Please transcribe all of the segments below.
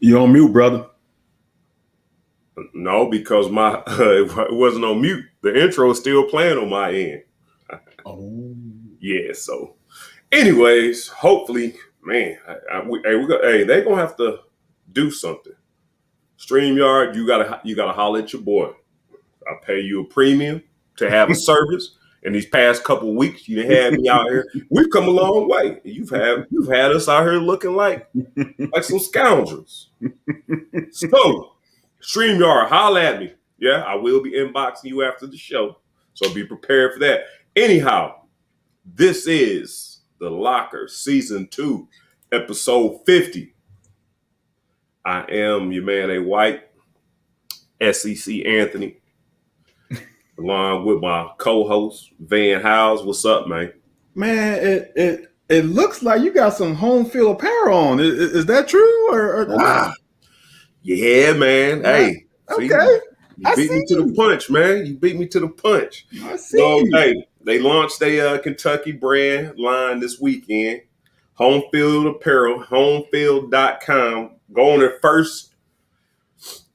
You on mute, brother? No, because my it wasn't on mute. The intro is still playing on my end. Oh, Yeah. So, anyways, hopefully, man, they gonna have to do something. StreamYard, you gotta holler at your boy. I pay you a premium to have a service. In these past couple of weeks, you had me out here. We've come a long way. You've had us out here looking like some scoundrels. So, StreamYard, holla at me. Yeah, I will be inboxing you after the show. So be prepared for that. Anyhow, this is The Locker Season 2, Episode 50. I am your man, A White, SEC Anthony, along with my co-host, Van Howes. What's up, man? man, it looks like you got some home field apparel on. Is that true? Or Yeah, man. Hey, see, okay, you I beat me see to the you. punch, man. You beat me to the punch. I see So, you. hey, they launched a Kentucky brand line this weekend. Home Field Apparel, homefield.com. Go on there first.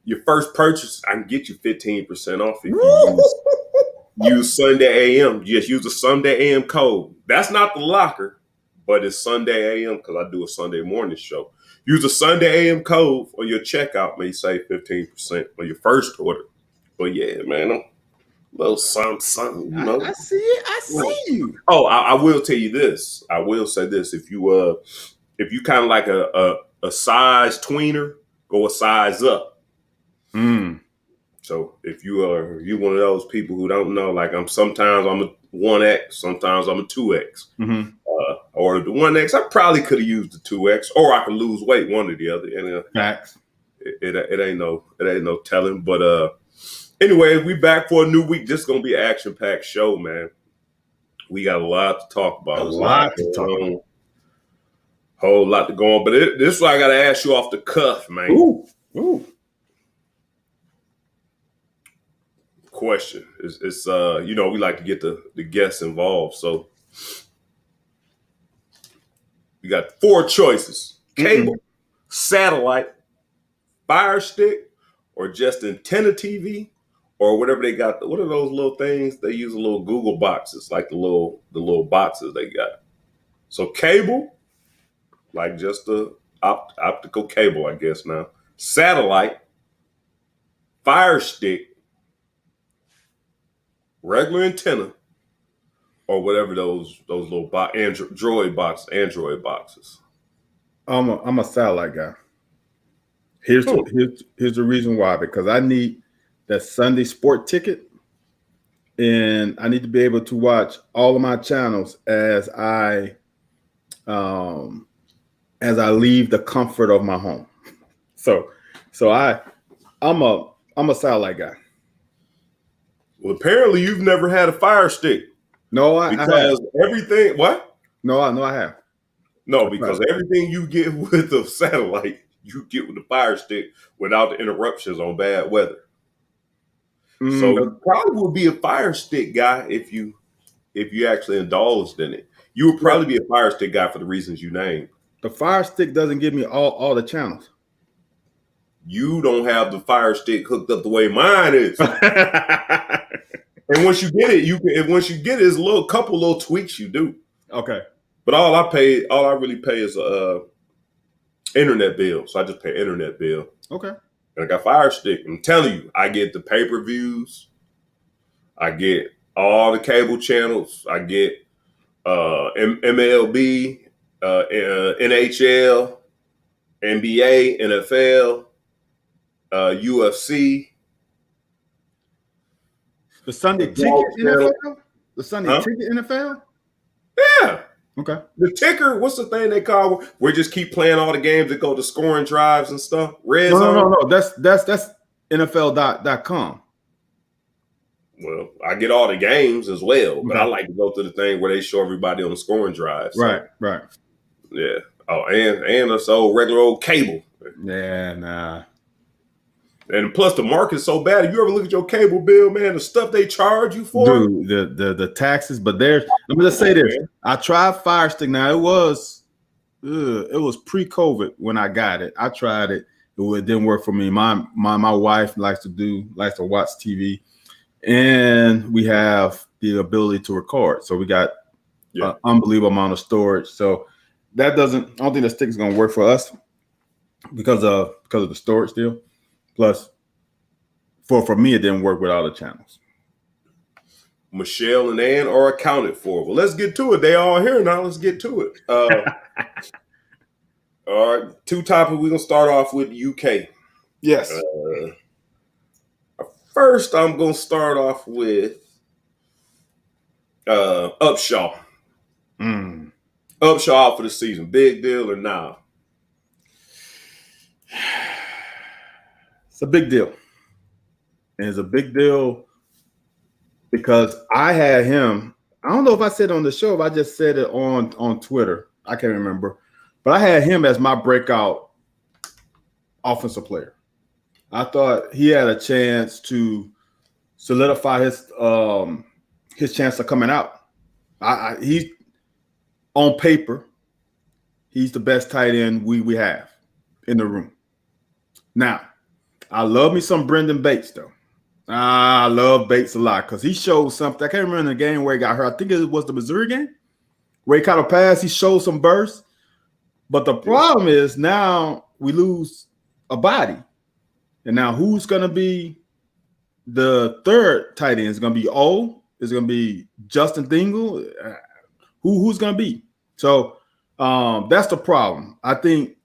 Your first purchase, I can get you 15% off if you use Sunday AM. Just use the Sunday AM code. That's not the locker, but it's Sunday AM because I do a Sunday morning show. Use the Sunday AM code on your checkout, may save 15% on your first order. But yeah, man, I'm a little something, you know. I see it. I see you. Oh, I will tell you this. I will say this: if you kind of like a size tweener, go a size up. Mm. So if you one of those people who don't know, like sometimes I'm a 1X, sometimes I'm a 2X. Mm-hmm. I ordered the 1X. I probably could have used the 2X, or I could lose weight, one or the other. And Facts. it ain't no telling. But anyway, we back for a new week. This is gonna be an action packed show, man. We got a lot to talk about. A lot to talk about. Whole lot to go on. But this is what I got to ask you off the cuff, man. Ooh. Question. It's we like to get the guests involved. So we got 4 choices: cable, satellite, Fire Stick, or just antenna TV, or whatever they got. What are those little things? They use a little Google boxes, like the little boxes they got. So cable, like just the optical cable, I guess now. Satellite, Fire Stick, regular antenna, or whatever those little Android boxes. I'm a satellite guy. Here's the reason why. Because I need that Sunday sport ticket, and I need to be able to watch all of my channels as I leave the comfort of my home. So I'm a satellite guy. Well, apparently you've never had a Fire Stick. No, I have. Everything. What? No, I have. No, because everything you get with the satellite, you get with the Fire Stick without the interruptions on bad weather. So you probably would be a Fire Stick guy if you actually indulged in it. You would probably be a Fire Stick guy for the reasons you named. The Fire Stick doesn't give me all the channels. You don't have the Fire Stick hooked up the way mine is. And once you get it, it's a couple little tweaks you do. Okay. But all I really pay is internet bill. So I just pay internet bill. Okay. And I got Fire Stick. I'm telling you, I get the pay-per-views. I get all the cable channels. I get MLB, NHL, NBA, NFL, UFC. The Sunday Ticket NFL? The Sunday Ticket NFL? Yeah. Okay. The ticker, what's the thing they call? We just keep playing all the games that go to scoring drives and stuff. Red Zone. No. That's NFL.com. Well, I get all the games as well, but I like to go to the thing where they show everybody on the scoring drive. So. Right. Yeah. Oh, and it's regular old cable. Yeah, nah. And plus, the market's so bad. If you ever look at your cable bill, man, the stuff they charge you for, dude, the taxes. But let me just say this: I tried Fire Stick. Now it was pre-COVID when I got it. I tried it. It didn't work for me. My wife likes to watch TV, and we have the ability to record. So we got an unbelievable amount of storage. So I don't think the stick is going to work for us because of the storage deal. Plus, for me, it didn't work with all the channels. Michelle and Ann are accounted for. Well, let's get to it. They all here now. Let's get to it. All right, 2 topics. We're going to start off with UK. Yes. First, I'm going to start off with Upshaw. Upshaw out for the season. Big deal or nah? It's a big deal. And it's a big deal because I had him. I don't know if I said it on the show, if I just said it on Twitter. I can't remember. But I had him as my breakout offensive player. I thought he had a chance to solidify his chance of coming out. He's on paper, he's the best tight end we have in the room. Now, I love me some Brendan Bates, though. I love Bates a lot because he showed something. I can't remember the game where he got hurt. I think it was the Missouri game where he caught a pass. He showed some burst. But the problem is now we lose a body. And now who's going to be the third tight end? Is it going to be O? Is it going to be Justin Dingle? Who's going to be? So that's the problem. I think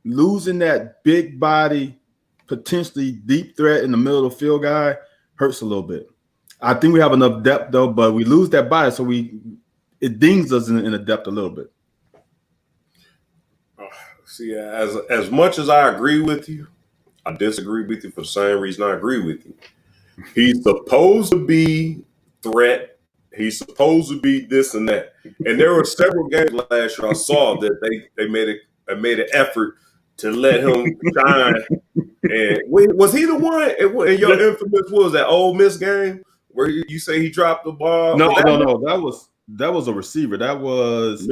losing that big body, potentially deep threat in the middle of the field guy hurts a little bit. I think we have enough depth, though, but we lose that body, so it dings us in the depth a little bit. See, as much as I agree with you, I disagree with you for the same reason I agree with you. He's supposed to be threat. He's supposed to be this and that. And there were several games last year I saw that they made an effort to let him shine. And was he the one in your infamous, what was that Ole Miss game where you say he dropped the ball? No. That was a receiver. That was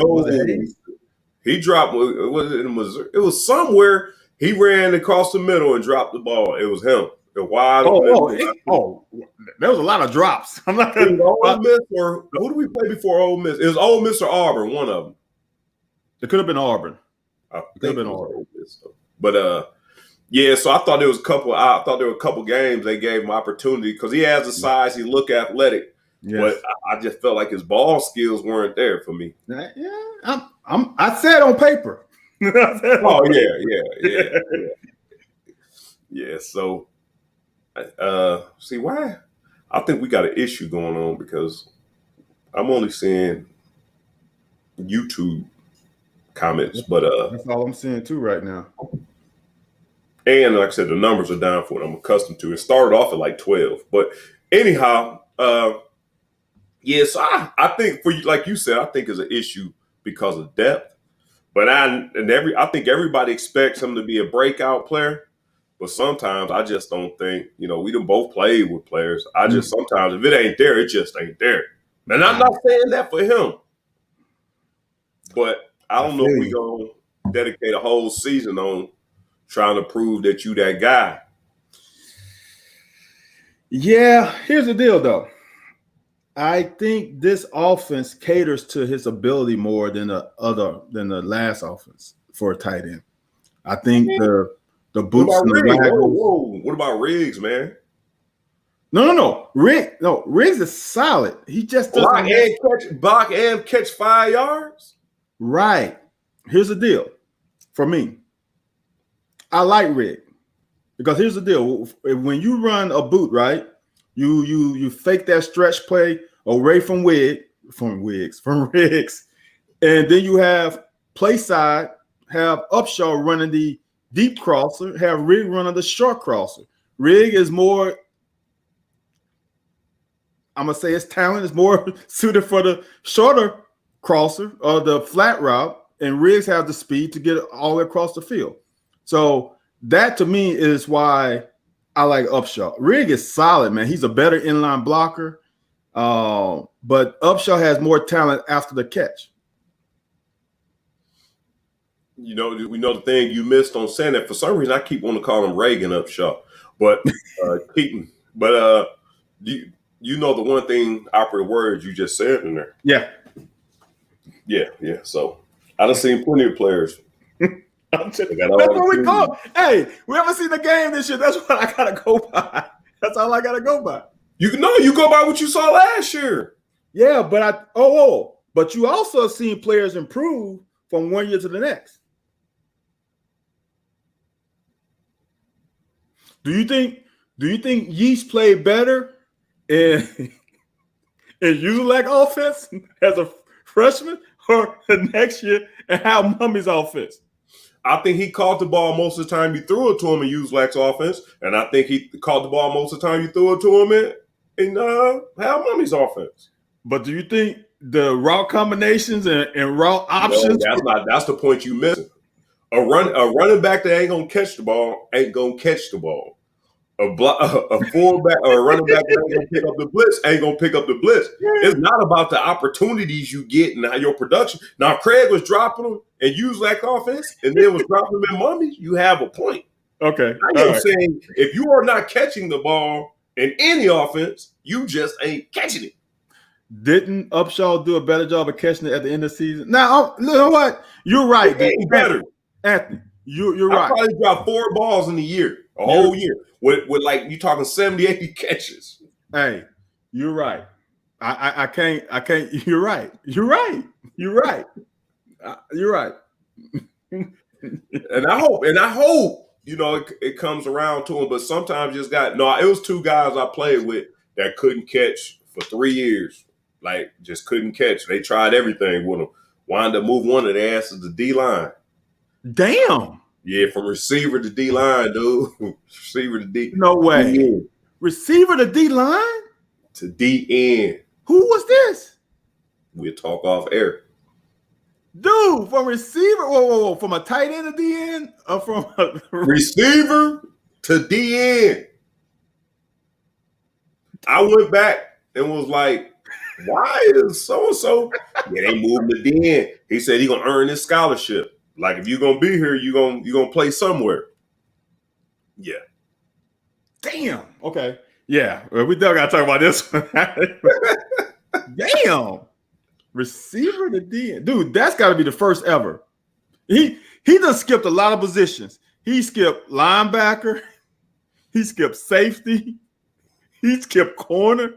he dropped. Was it in Missouri? It was somewhere. He ran across the middle and dropped the ball. It was him. The wide. There was a lot of drops. I'm not gonna Ole Miss or who do we play before Ole Miss? It was Ole Miss or Auburn. One of them. It could have been Auburn. It could have been Auburn. But yeah. So I thought there was a couple. I thought there were a couple games they gave him opportunity because he has the size. He look athletic. Yes. But I just felt like his ball skills weren't there for me. Yeah, I said on paper. Yeah. So, see why? I think we got an issue going on because I'm only seeing YouTube comments, but that's all I'm seeing too right now. And like I said, the numbers are down for what I'm accustomed to. It started off at like 12, but anyhow, yeah. So I think for you, like you said, I think it's an issue because of depth. But I think everybody expects him to be a breakout player. But sometimes I just don't think, we done both played with players. I just sometimes if it ain't there, it just ain't there. And I'm not saying that for him. But I don't know if we're gonna dedicate a whole season on trying to prove that you that guy. Yeah, here's the deal though. I think this offense caters to his ability more than the last offense for a tight end. I think the boots and the Whoa. What about Riggs, man? No. Riggs is solid. He just doesn't block and catch 5 yards. Right. Here's the deal. For me, I like Riggs because here's the deal. When you run a boot, right? You fake that stretch play away from Riggs, and then you have play side, have Upshaw running the deep crosser, have Riggs running the short crosser. Riggs is more, I'm gonna say his talent is more suited for the shorter crosser or the flat route, and Riggs has the speed to get it all the way across the field. So that to me is why I like Upshaw. Riggs is solid, man. He's a better inline blocker, but Upshaw has more talent after the catch. we know the thing you missed on saying that. For some reason, I keep wanting to call him Reagan Upshaw, but Keaton. But you know the one thing operative words you just said in there. Yeah. Yeah. So I done seen plenty of players. That's what we call. Hey, we haven't seen the game this year. That's what I gotta go by. That's all I gotta go by. You go by what you saw last year. Yeah, but but you also seen players improve from one year to the next. Do you think Yeast played better in Uselak offense as a freshman or the next year and Hal Mummy's offense? I think he caught the ball most of the time you threw it to him in Uselak's offense, and I think he caught the ball most of the time you threw it to him in Hal Mummy's offense. But do you think the route combinations and route options? No, that's the point you missing. A running back that ain't gonna catch the ball ain't gonna catch the ball. A fullback or a running back that ain't gonna pick up the blitz ain't gonna pick up the blitz. It's not about the opportunities you get and how your production. Now, Craig was dropping them and Uselak offense, and then was dropping them in Mummy. You have a point. Okay, I'm saying if you are not catching the ball in any offense, you just ain't catching it. Didn't Upshaw do a better job of catching it at the end of the season? Now, you know what? You're right. Better. Anthony, you're right. I probably dropped 4 balls in a whole year, with like you talking 70, 80 catches. Hey, you're right. I can't. You're right. You're right. You're right. You're right. And I hope, it comes around to him. But sometimes it was 2 guys I played with that couldn't catch for 3 years. Like, just couldn't catch. They tried everything with them. Wound up moving one of their asses to D-line. Damn. Yeah, from receiver to D-line, dude. Receiver to D. No way. D-end. Receiver to D-line? To D-end. Who was this? We'll talk off air. Dude, from receiver, whoa, from a tight end to D-end? Or from a receiver to D-end. I went back and was like, why is so-and-so? Yeah, they moved to D-end. He said he's going to earn his scholarship. Like, if you're going to be here, you're gonna play somewhere. Yeah. Damn. Okay. Yeah. Well, we still got to talk about this one. Damn. Receiver to D. Dude, that's got to be the first ever. He just skipped a lot of positions. He skipped linebacker. He skipped safety. He skipped corner.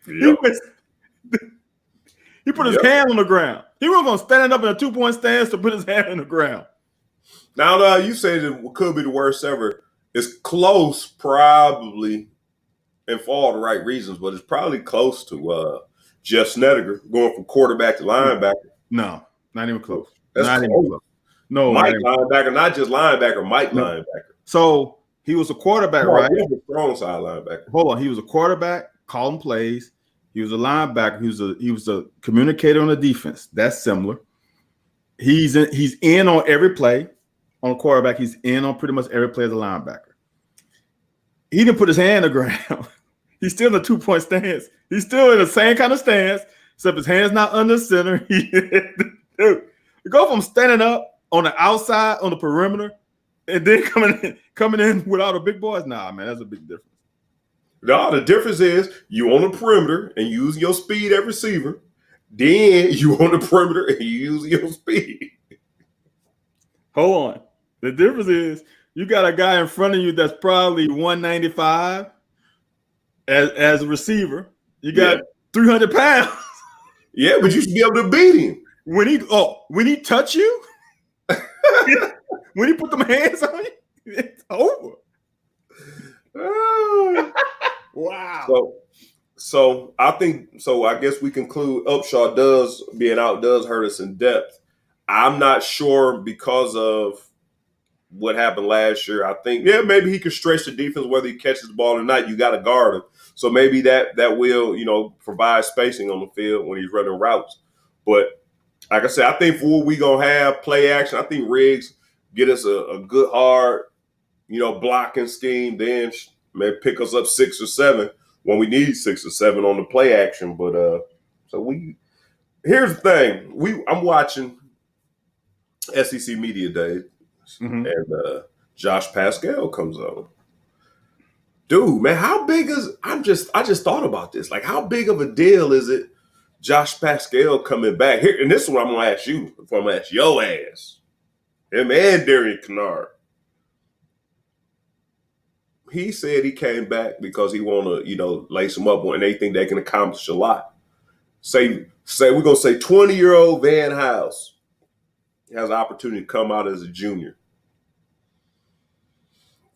Yep. He put his hand on the ground. He was going standing up in a 2-point stance to put his hand on the ground. Now, you say it could be the worst ever. It's close, probably, and for all the right reasons, but it's probably close to Jeff Snedeker going from quarterback to linebacker. No, not even close. That's not close. even close. No, Mike linebacker, not just linebacker, Mike linebacker. So he was a quarterback, right? He was a strong side linebacker. Hold on, he was a quarterback, calling plays. He was a linebacker. He was a communicator on the defense. That's similar. He's in on every play. On a quarterback, he's in on pretty much every play as a linebacker. He didn't put his hand on the ground. He's still in a 2-point stance. He's still in the same kind of stance, except his hand's not under center. Dude, go from standing up on the outside on the perimeter and then coming in without a big boys. Nah, man, that's a big difference. No, the difference is you on the perimeter and using your speed at receiver. Then you on the perimeter and you using your speed. Hold on. The difference is you got a guy in front of you that's probably 195 as a receiver. You got 300 pounds. Yeah, but you should be able to beat him. When he touch you, when he put them hands on you, it's over. Wow. So I guess we conclude Upshaw does hurt us in depth. I'm not sure because of what happened last year. I think, maybe he could stretch the defense, whether he catches the ball or not. You got to guard him. So maybe that will, provide spacing on the field when he's running routes. But like I said, I think for what we going to have, play action, I think Riggs get us a good, hard, blocking scheme, then maybe pick us up 6 or 7 when we need 6 or 7 on the play action. But here's the thing. I'm watching SEC Media Day, Mhm. and Josh Pascal comes on. Dude, man, how big is I just thought about this. Like, how big of a deal is it? Josh Pascal coming back here, and this is what I'm gonna ask you. Before I'm gonna ask your ass, him and Darian Kennard. He said he came back because he want to, lace them up, and they think they can accomplish a lot. Say we're gonna say 20-year-old Van House has an opportunity to come out as a junior.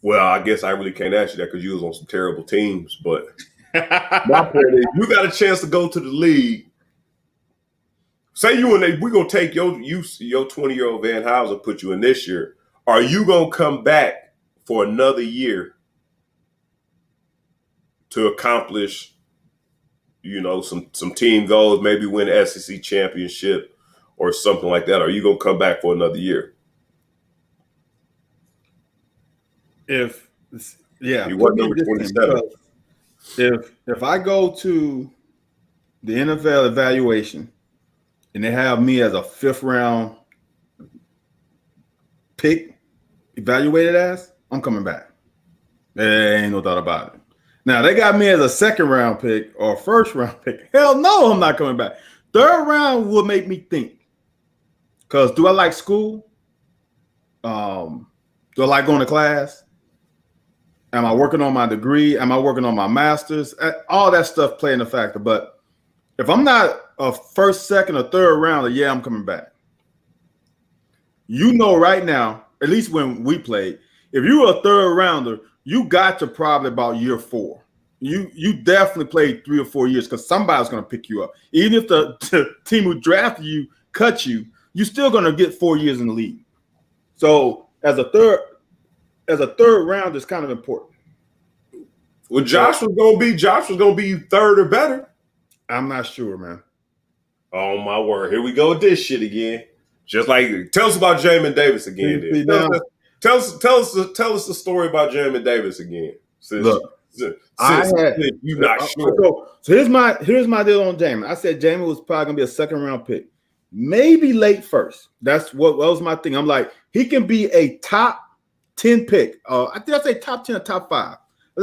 Well, I guess I really can't ask you that because you was on some terrible teams. But my point is, you got a chance to go to the league. Say we're gonna take your 20-year-old Van House and put you in this year. Are you gonna come back for another year to accomplish, some team goals, maybe win an SEC championship or something like that? Are you gonna come back for another year? You want number 27. If I go to the NFL evaluation and they have me as a 5th round pick evaluated as, I'm coming back. There ain't no doubt about it. Now they got me as a 2nd round pick or 1st round pick. Hell no, I'm not coming back. 3rd round will make me think. Because do I like school? Do I like going to class? Am I working on my degree? Am I working on my master's? All that stuff playing a factor. But if I'm not a 1st, 2nd, or 3rd rounder, yeah, I'm coming back. Right now, at least when we played, if you were a 3rd rounder, you got to probably about year 4. You definitely played 3 or 4 years because somebody's going to pick you up. Even if the team who drafted you cut you, you're still going to get 4 years in the league. So as a third round is kind of important. Well, Josh was gonna be 3rd or better. I'm not sure, man. Oh my word! Here we go with this shit again. Just like, tell us about Jamin Davis again. Tell us the story about Jamin Davis again. Since you're not sure. So here's my deal on Jamin. I said Jamin was probably gonna be a 2nd round pick, maybe late 1st. That's what was my thing. I'm like, he can be a top 10 pick. I think I say top 10 or top 5.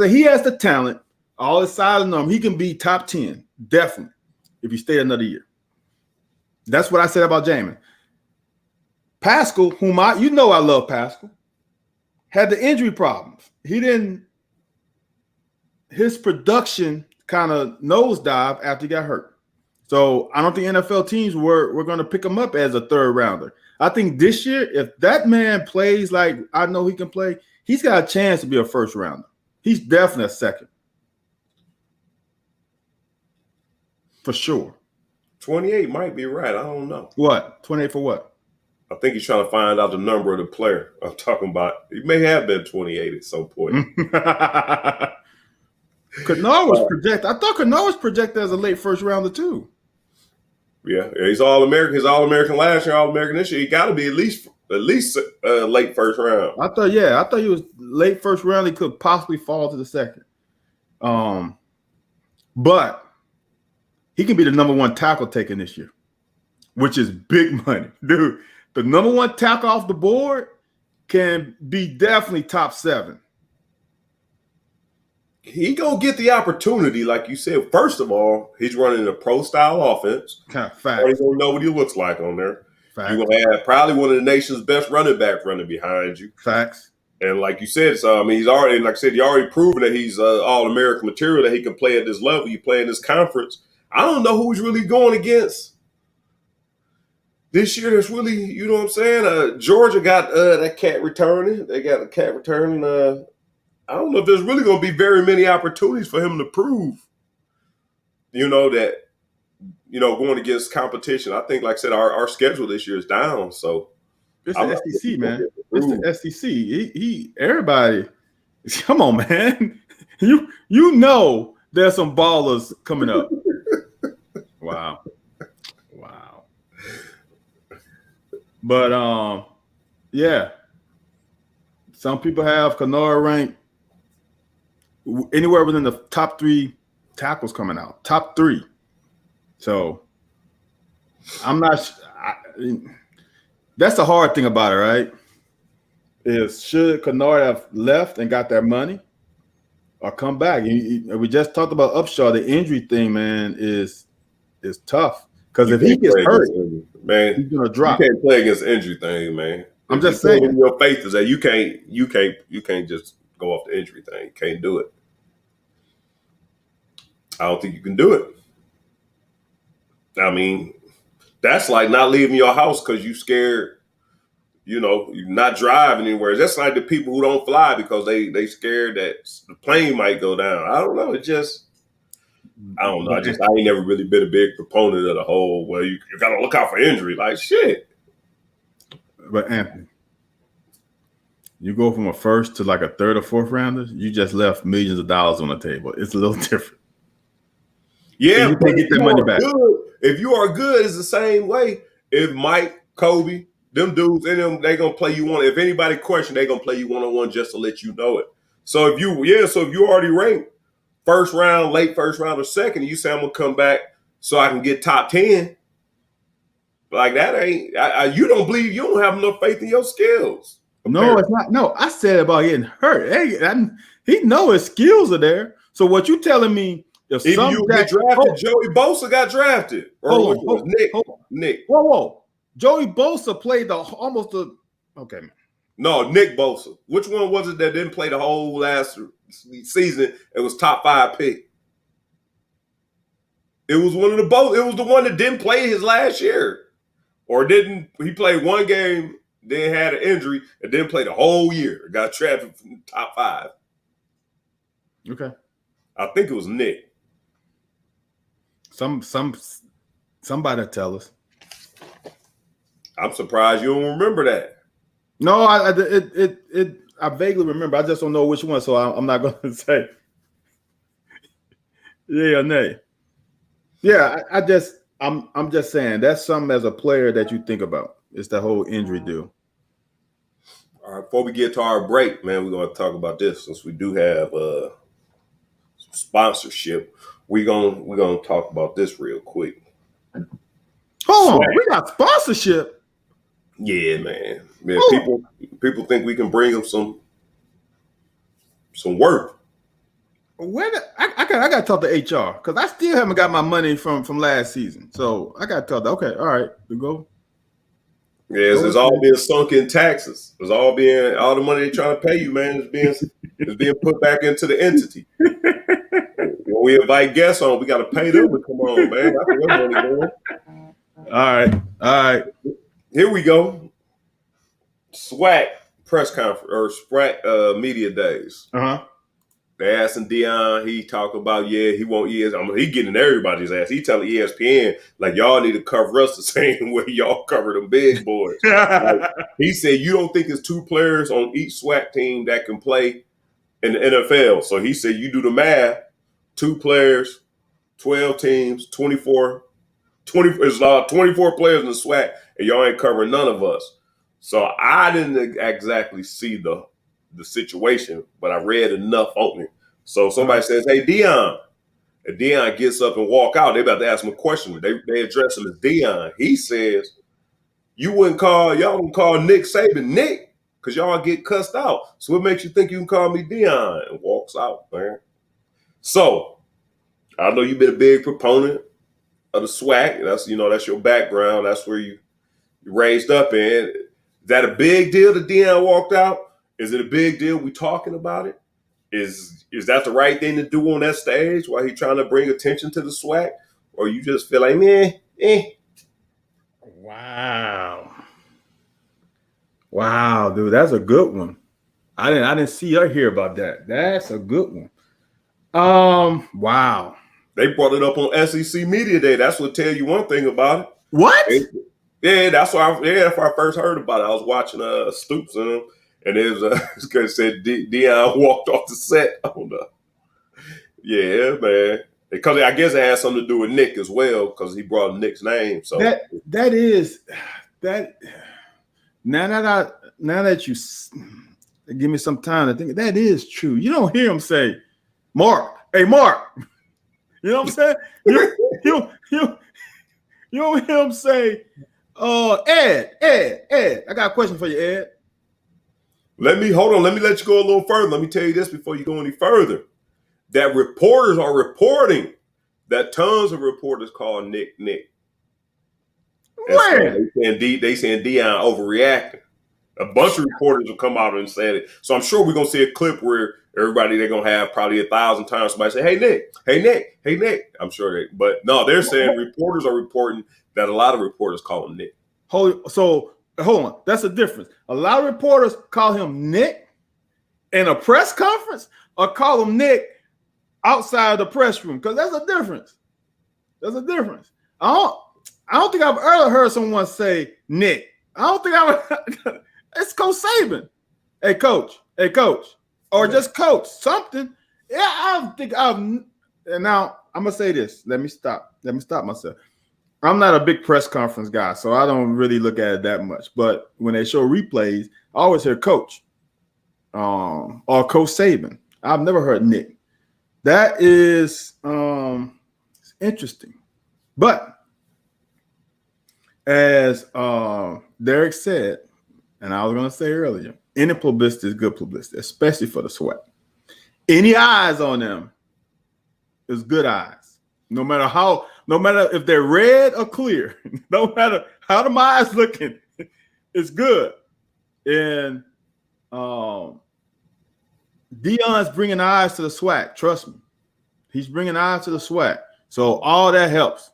He has the talent, all his size and number. He can be top 10, definitely, if he stayed another year. That's what I said about Jamin. Pascal, I love Pascal, had the injury problems. His production kind of nosedived after he got hurt. So I don't think NFL teams were going to pick him up as a 3rd rounder. I think this year, if that man plays like I know he can play, he's got a chance to be a 1st rounder. He's definitely a 2nd. For sure. 28 might be right. I don't know. What? 28 for what? I think he's trying to find out the number of the player I'm talking about. He may have been 28 at some point. Kennard was projected. I thought Kennard was projected as a late 1st rounder too. Yeah, he's All-American. He's All-American last year, All-American this year. He got to be at least late 1st round. I thought he was late 1st round. He could possibly fall to the 2nd. But he can be the number 1 tackle taken this year, which is big money, dude. The number 1 tackle off the board can be definitely top 7. He gonna get the opportunity, like you said. First of all, he's running a pro-style offense. Facts. He's gonna know what he looks like on there. Facts. You're gonna have probably one of the nation's best running backs running behind you. Facts. And like you said, he's already, like I said, he already proven that he's All-American material, that he can play at this level. You play in this conference. I don't know who he's really going against this year. That's really, you know what I'm saying? Georgia got that cat returning. They got a cat returning. I don't know if there's really going to be very many opportunities for him to prove, that, going against competition. I think, like I said, our schedule this year is down. So it's the SEC, man. It's the SEC. He everybody, come on, man. You know there's some ballers coming up. Wow. But yeah. Some people have Kennard ranked anywhere within the top 3 tackles coming out. Top 3. So I'm not that's the hard thing about it, right? Is should Kennard have left and got that money or come back? We just talked about Upshaw. The injury thing, man, is tough because if he gets hurt, man, he's gonna you drop. can't play against the injury thing, man. I'm just saying. Your faith is that you can't just go off the injury thing. You can't do it. I don't think you can do it. I mean, that's like not leaving your house because you scared. You know, you're not driving anywhere. That's like the people who don't fly because they scared that the plane might go down. I don't know. I don't know. I ain't never really been a big proponent of the whole, well, you got to look out for injury. Like, shit. But Anthony, you go from a first to like a third or fourth rounder, you just left millions of dollars on the table. It's a little different. Yeah, you can't get that money back. If you are good, it's the same way. If Mike, Kobe, them dudes in them, they gonna play you one. If anybody question, they gonna play you one-on-one just to let you know it. So if you already ranked first round, late first round, or second, you say I'm gonna come back so I can get top 10. Like that ain't. You don't believe, you don't have enough faith in your skills. No, it's not. No, I said about getting hurt. Hey, he know his skills are there. So what you telling me? If you get drafted, Joey Bosa got drafted. Hold on. Nick. Whoa. Joey Bosa played okay. No, Nick Bosa. Which one was it that didn't play the whole last season? It was top 5 pick. It was one of the both. It was the one that didn't play his last year. He played one game, then had an injury, and didn't play the whole year. Got drafted from the top 5. Okay. I think it was Nick. Somebody tell us. I'm surprised you don't remember that. No, I vaguely remember. I just don't know which one, so I'm not going to say yeah or nay. Yeah, I'm just saying that's something as a player that you think about. It's the whole injury deal. All right, before we get to our break, man, we're going to talk about this since we do have some sponsorship. We're gonna talk about this real quick. Hold on, we got sponsorship. Yeah, man. People think we can bring them some work. I got to talk to HR because I still haven't got my money from last season. So I got to talk. Okay, all right, we go. Yes, it's all being sunk in taxes. It's all the money they're trying to pay you, man, is being put back into the entity. When we invite guests on, we got to pay them to come on, man. That's where money going. All right. Here we go. SWAC press conference or SWAC media days. They asking Deion. He talked about he won't ESPN. He getting everybody's ass. He telling ESPN like y'all need to cover us the same way y'all cover them big boys. Like, he said you don't think it's 2 players on each SWAC team that can play in the NFL. So he said you do the math. 2 players, 12 teams, 24. It's 24 players in the SWAC, and y'all ain't covering none of us. So I didn't exactly see the situation, but I read enough on it. So somebody says, "Hey, Deion," and Deion gets up and walk out. They about to ask him a question. They address him as Deion. He says, y'all wouldn't call Nick Saban Nick because y'all get cussed out. So what makes you think you can call me Deion?" And walks out, man. So I know you've been a big proponent of the SWAC. That's your background. That's where you raised up in. Is that a big deal that Deion walked out? Is it a big deal we talking about it? Is that the right thing to do on that stage while he trying to bring attention to the SWAC? Or you just feel like, Wow, dude, that's a good one. I didn't see or hear about that. That's a good one. Wow. They brought it up on SEC Media Day. That's what tell you one thing about it. What? That's why I first heard about it. I was watching Stoops and them, and it was said Deion walked off the set. Yeah, man. Because I guess it has something to do with Nick as well, because he brought Nick's name. So that is. Now that you give me some time to think, that is true. You don't hear him say, "Mark, hey Mark." You know what I'm saying? You don't hear him say, Ed, I got a question for you, Ed. Let me let you go a little further. Let me tell you this before you go any further. That reporters are reporting that tons of reporters call Nick. And Where? they saying Deion overreacting. A bunch of reporters will come out and say it. So I'm sure we're gonna see a clip where everybody they're gonna have probably 1,000 times somebody say, "Hey Nick, hey Nick, hey Nick." I'm sure but no, they're saying reporters are reporting that a lot of reporters call him Nick. Hold on. That's the difference. A lot of reporters call him Nick in a press conference, or call him Nick outside of the press room, because there's a difference. There's a difference. I don't think I've ever heard someone say Nick. I don't think I've. It's Coach Saban. Hey, coach, or just coach, something. Yeah, I think and now I'm gonna say this. Let me stop myself. I'm not a big press conference guy, so I don't really look at it that much. But when they show replays, I always hear coach, or Coach Saban. I've never heard Nick. That is interesting. But as Derek said, and I was going to say earlier, any publicity is good publicity, especially for the Sweat. Any eyes on them is good eyes. No matter if they're red or clear, no matter how the eyes looking, it's good. And Deion's bringing eyes to the SWAC. Trust me, he's bringing eyes to the SWAC. So all that helps.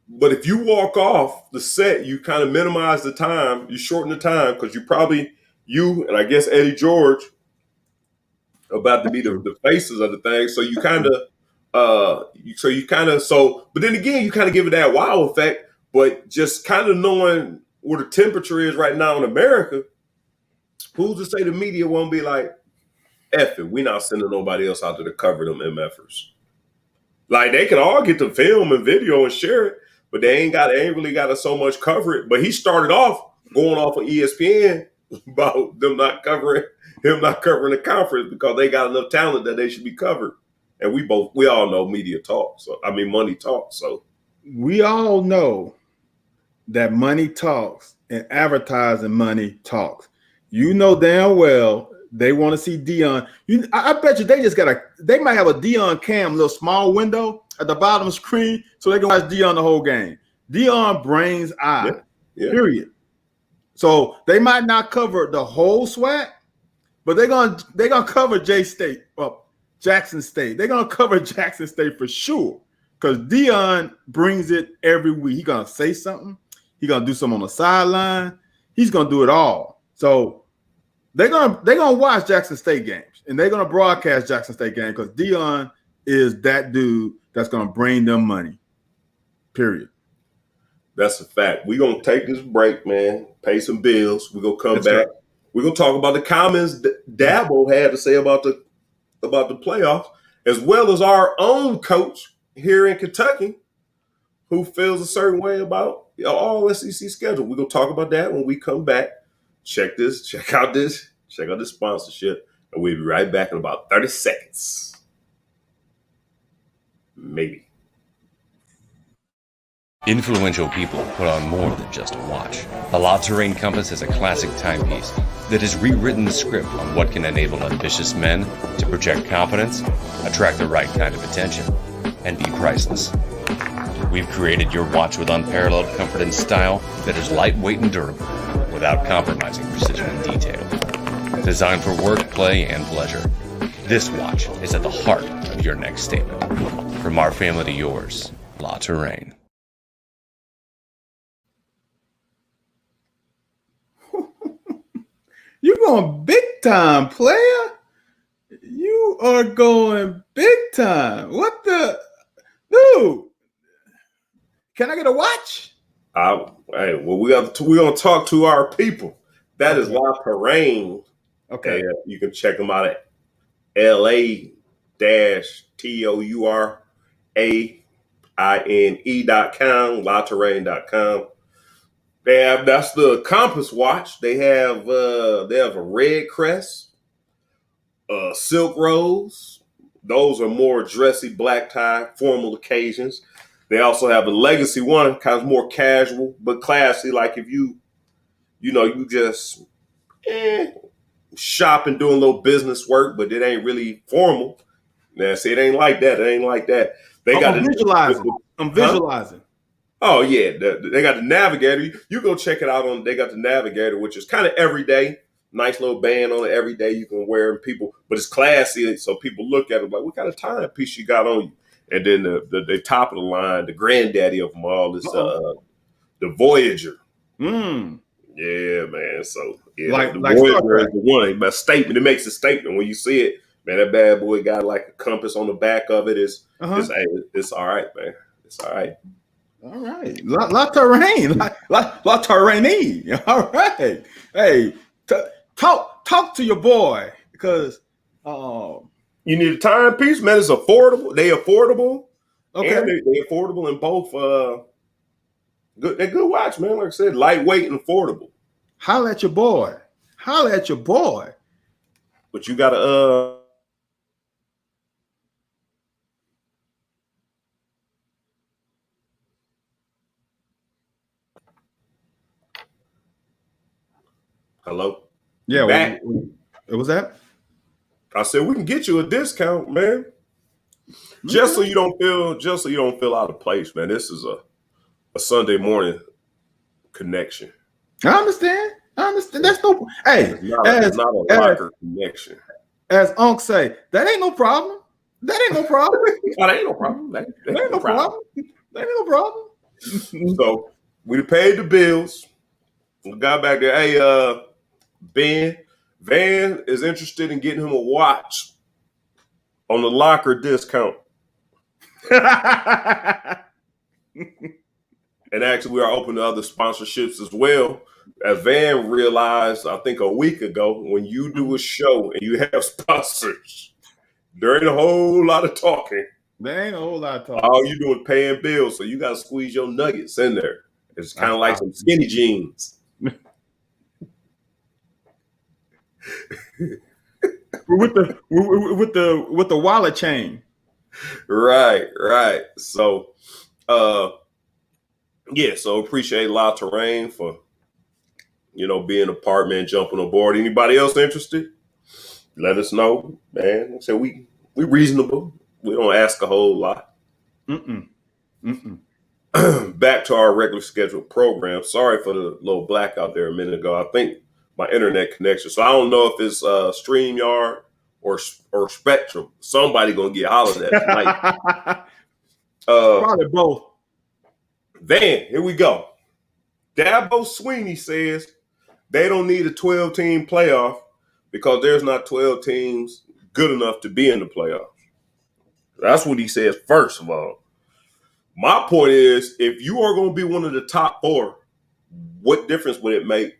But if you walk off the set, you kind of minimize the time. You shorten the time because you and I guess Eddie George about to be the faces of the thing. So you kind of, but then again, you kind of give it that wow effect. But just kind of knowing where the temperature is right now in America, who's to say the media won't be like, F it, we're not sending nobody else out there to cover them MFers. Like they can all get the film and video and share it, but they ain't really got to so much cover it. But he started off going off on ESPN about them not covering the conference because they got enough talent that they should be covered. And we all know media talks. So I mean money talks. So we all know that money talks and advertising money talks. You know damn well they want to see Deion. I bet you they might have a Deion cam, little small window at the bottom of the screen, so they can watch Deion the whole game. Deion brings eyes, period. So they might not cover the whole SWAC, but they're gonna cover Jackson State. They're gonna cover Jackson State for sure, because Deion brings it every week. He's gonna say something. He's gonna do something on the sideline. He's gonna do it all. So they're gonna watch Jackson State games, and they're gonna broadcast Jackson State games because Deion is that dude that's gonna bring them money. Period. That's a fact. We're gonna take this break, man. Pay some bills. We're gonna come back. Right. We're gonna talk about the comments Dabo had to say about the playoffs, as well as our own coach here in Kentucky, who feels a certain way about all SEC schedule. We're gonna talk about that when we come back. Check out this sponsorship, and we'll be right back in about 30 seconds. Maybe. Influential people put on more than just a watch. The La Touraine Compass is a classic timepiece that has rewritten the script on what can enable ambitious men to project confidence, attract the right kind of attention, and be priceless. We've created your watch with unparalleled comfort and style that is lightweight and durable, without compromising precision and detail. Designed for work, play, and pleasure, this watch is at the heart of your next statement. From our family to yours, La Touraine. You're going big time, player. You are going big time. What the dude? Can I get a watch? We're gonna talk to our people. That is La Touraine. Okay. And, you can check them out at LA-TOURAINE.com, LaTouraine.com. That's the Compass watch. They have a red crest, silk rose. Those are more dressy black tie, formal occasions. They also have a legacy one, kind of more casual but classy. Like if you just shopping, doing a little business work, but it ain't really formal. Now, see, it ain't like that. It ain't like that. They got I'm visualizing. I'm visualizing. Oh yeah, they got the Navigator. You go check it out on. They got the Navigator, which is kind of everyday. Nice little band on it every day you can wear, and people, but it's classy, so people look at it like, what kind of timepiece you got on you? And then the top of the line, the granddaddy of them all is the Voyager. Yeah, man. So yeah, the Voyager is the one. But statement, it makes a statement when you see it. Man, that bad boy got like a compass on the back of it. It's all right, man. It's all right. All right. La Terrain. La Terrain. All right. Hey, talk to your boy because you need a timepiece, man. It's affordable. They affordable. Okay. And they affordable in both good. They're good watch, man. Like I said, lightweight and affordable. Holla at your boy. Holla at your boy. But you gotta hello? Yeah, what was that? I said we can get you a discount, man. Just so you don't feel out of place, man. This is a Sunday morning connection. I understand. That's no. Hey, it's not a locker connection. As Unc say, that ain't no problem. That ain't no problem. That ain't no problem. That ain't no problem. That ain't no problem. So we paid the bills. We got back there. Hey, Ben Van is interested in getting him a watch on the locker discount. And actually, we are open to other sponsorships as well. As Van realized, I think a week ago, when you do a show and you have sponsors, there ain't a whole lot of talking. There ain't a whole lot of talking. All you do is paying bills, so you got to squeeze your nuggets in there. It's kind of like some skinny jeans. with the wallet chain. Right. So, so appreciate La Terrain for, being a part, man, jumping aboard. Anybody else interested? Let us know, man. So we reasonable. We don't ask a whole lot. Back to our regular scheduled program. Sorry for the little blackout there a minute ago. I think my internet connection. So I don't know if it's StreamYard or Spectrum. Somebody gonna get hollered at tonight. Probably both. Then here we go. Dabo Sweeney says they don't need a 12-team playoff because there's not 12 teams good enough to be in the playoffs. That's what he says, first of all. My point is, if you are going to be one of the top four, what difference would it make?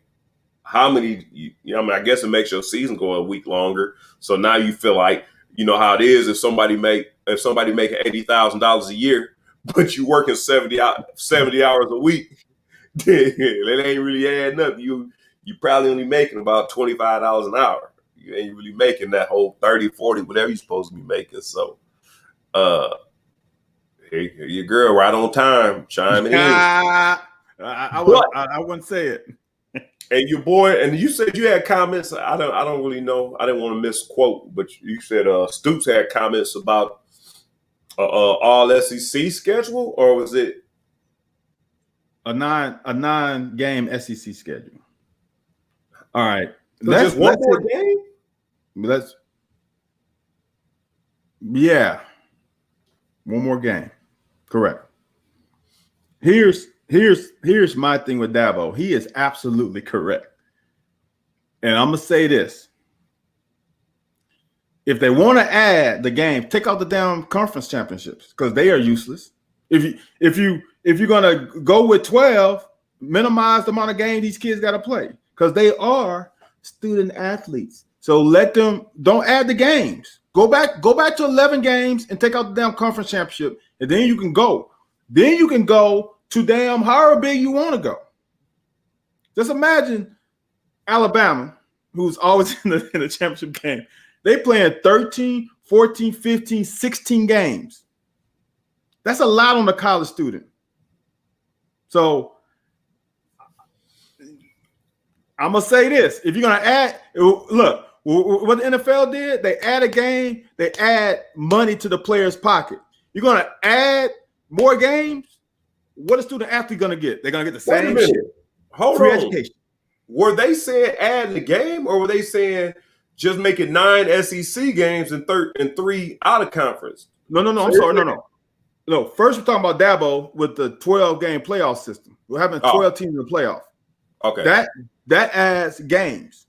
How many, I guess it makes your season go a week longer. So now you feel like, how it is if somebody making $80,000 a year, but you working 70 hours a week, it ain't really adding up. You probably only making about $25 an hour. You ain't really making that whole 30, 40, whatever you're supposed to be making. So, hey, your girl right on time, chiming in. I wouldn't say it. And your boy, and you said you had comments. I don't really know. I didn't want to misquote, but you said Stoops had comments about all SEC schedule, or was it a nine game SEC schedule? All right, just one more game. One more game. Correct. Here's my thing with Dabo. He is absolutely correct. And I'm gonna say this. If they want to add the game, take out the damn conference championships because they are useless. If you're gonna go with 12, minimize the amount of games these kids got to play because they are student athletes. So let them, don't add the games. Go back to 11 games and take out the damn conference championship, and then you can go. Then you can go to damn however big you want to go. Just imagine Alabama, who's always in the championship game. They playing 13, 14, 15, 16 games. That's a lot on the college student. So I'm gonna say this: if you're gonna add, look, what the NFL did, they add a game, they add money to the player's pocket. You're gonna add more games. What is student athlete gonna get? They're gonna get the same shit. Hold Free on. education. Were they saying add the game, or were they saying just make it 9 SEC games and 3 out of conference? No. I'm sorry. No. First, we're talking about Dabo with the 12-game playoff system. We're having 12 teams in the playoff. Okay. That adds games,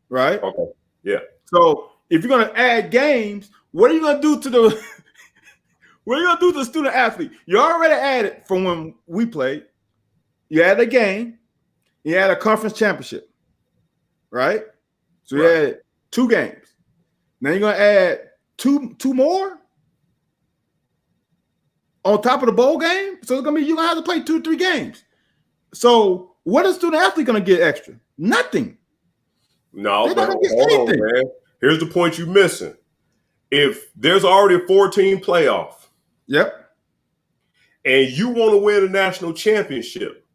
right? Okay. Yeah. So if you're gonna add games, what are you gonna do to the what are you gonna do to the student athlete? You already added from when we played. You add a game, you add a conference championship, right? So you add 2 games. Now you're gonna add two more on top of the bowl game. So it's gonna be you're gonna have to play 2-3 games. So what is student athlete gonna get extra? Nothing. No, They're not but gonna get hold on, anything. man. Here's the point you're missing. If there's already a 14 playoff, Yep. and you want to win a national championship,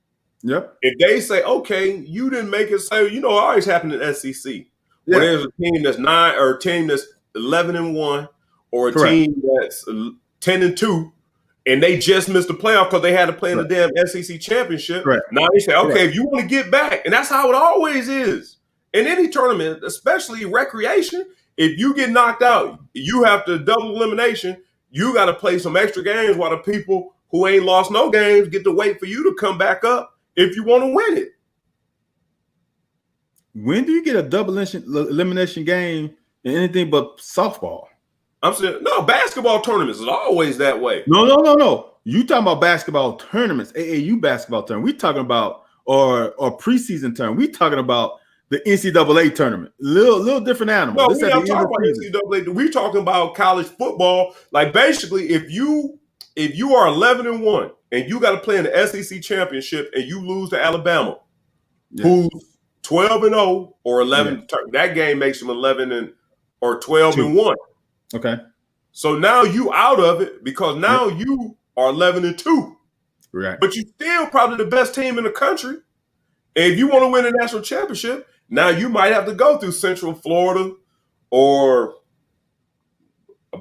Yep. if they say, okay, you didn't make it, say, it always happened in SEC. Yeah. Where there's a team that's 9 or a team that's 11-1, or a Correct. team that's 10-2, and they just missed the playoff because they had to play in the damn SEC championship. Correct. Now they say, okay, Correct. if you want to get back, and that's how it always is in any tournament, especially recreation. If you get knocked out, you have to double elimination. You got to play some extra games while the people who ain't lost no games get to wait for you to come back up if you want to win it. When do you get a double elimination game in anything but softball? I'm saying, no, basketball tournaments is always that way. No. You talking about basketball tournaments, AAU basketball tournament. We talking about or preseason tournament. We talking about the NCAA tournament. Little different animal. No, I'm talking about NCAA. We're talking about college football. Like basically, if you are 11-1 and you got to play in the SEC championship and you lose to Alabama, who's 12-0 or 11, that game makes them 11 or 12-1. Okay. So now you out of it because now you are 11-2. Right. But you still probably the best team in the country. And if you want to win a national championship, now you might have to go through Central Florida or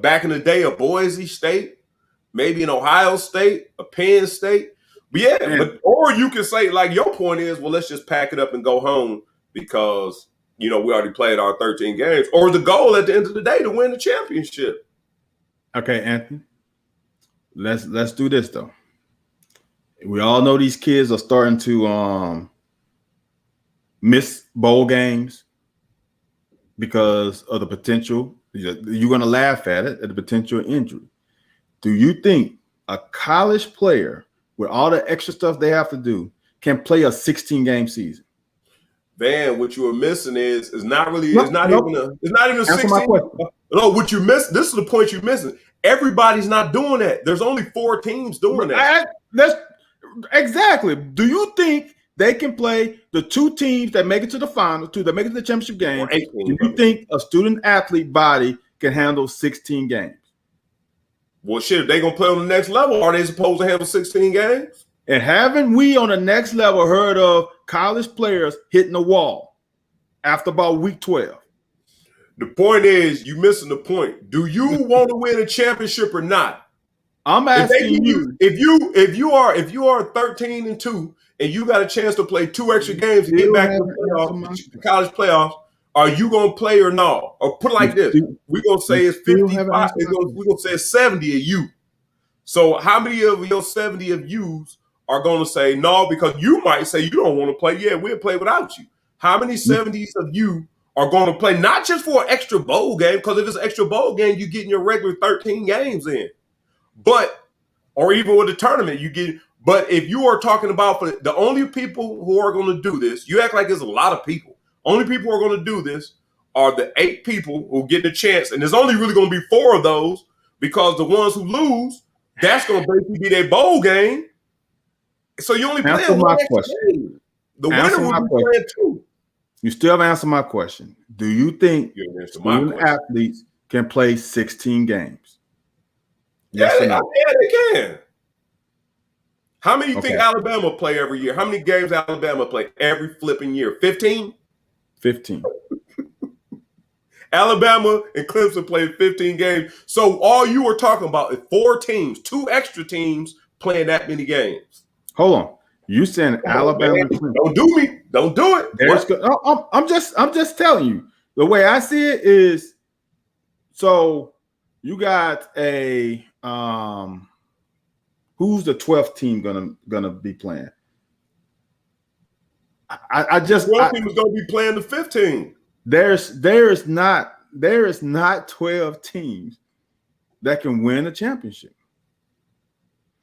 back in the day, a Boise State, maybe an Ohio State, a Penn State. But or you can say, like your point is, well, let's just pack it up and go home because, we already played our 13 games. Or the goal at the end of the day to win the championship. Okay, Anthony. Let's do this though. We all know these kids are starting to miss bowl games because of the potential. You're going to laugh at it, at the potential injury. Do you think a college player with all the extra stuff they have to do can play a 16-game season? Van, what you are missing is not really. It's not even a 16. No, what you miss. This is the point you're missing. Everybody's not doing that. There's only 4 teams doing that. Exactly. Do you think they can play the 2 teams that make it to the final, that make it to the championship game? Do you think a student athlete body can handle 16 games? Well, shit, if they gonna play on the next level, are they supposed to handle 16 games? And haven't we on the next level heard of college players hitting the wall after about week 12? The point is, you missing the point. Do you want to win a championship or not? I'm asking you. If you are 13-2 and you got a chance to play 2 extra games to get back to the college playoffs, are you gonna play or not? Or put it like this: we're gonna say it's 55. We're gonna say it's 70 of you. So how many of your 70 of yous are gonna say no? Because you might say you don't want to play. Yeah, we'll play without you. How many 70s of you are going to play not just for an extra bowl game? Because if it's an extra bowl game, you're getting your regular 13 games in. Or even with the tournament, you get. But if you are talking about for the only people who are going to do this, you act like there's a lot of people. Only people who are going to do this are the 8 people who get the chance, and there's only really going to be 4 of those because the ones who lose, that's going to basically be their bowl game. So you only play one extra game. The winner will be playing 2. You still haven't answered my question. Do you think student athletes can play 16 games? Yes or no? Yeah, they can. How many Okay. think Alabama play every year? How many games Alabama play every flipping year? 15? 15. Alabama and Clemson played 15 games. So all you were talking about is 4 teams, 2 extra teams playing that many games. Hold on. You saying Come on, Alabama man. and Clemson? Don't do me. Don't do it. There's What? no, I'm just telling you. The way I see it is, so you got a who's the 12th team gonna be playing? I just 12 team is going to be playing the 15. there is not 12 teams that can win a championship.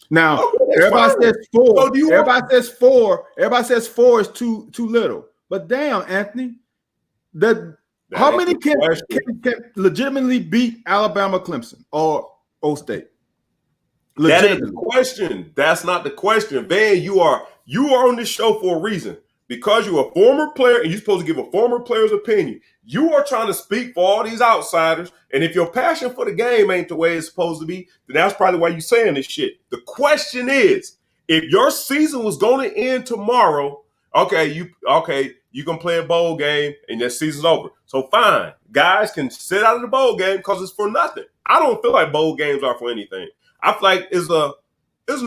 Now, Okay, everybody fine. says 4. So do you everybody says 4. Everybody says 4 is too little. But damn, Anthony, how many can legitimately beat Alabama, Clemson, or O State? That ain't the question. That's not the question. Van, you are on this show for a reason. Because you're a former player and you're supposed to give a former player's opinion. You are trying to speak for all these outsiders. And if your passion for the game ain't the way it's supposed to be, then that's probably why you're saying this shit. The question is, if your season was going to end tomorrow, you can play a bowl game and that season's over. So fine, guys can sit out of the bowl game because it's for nothing. I don't feel like bowl games are for anything. I feel like isn't a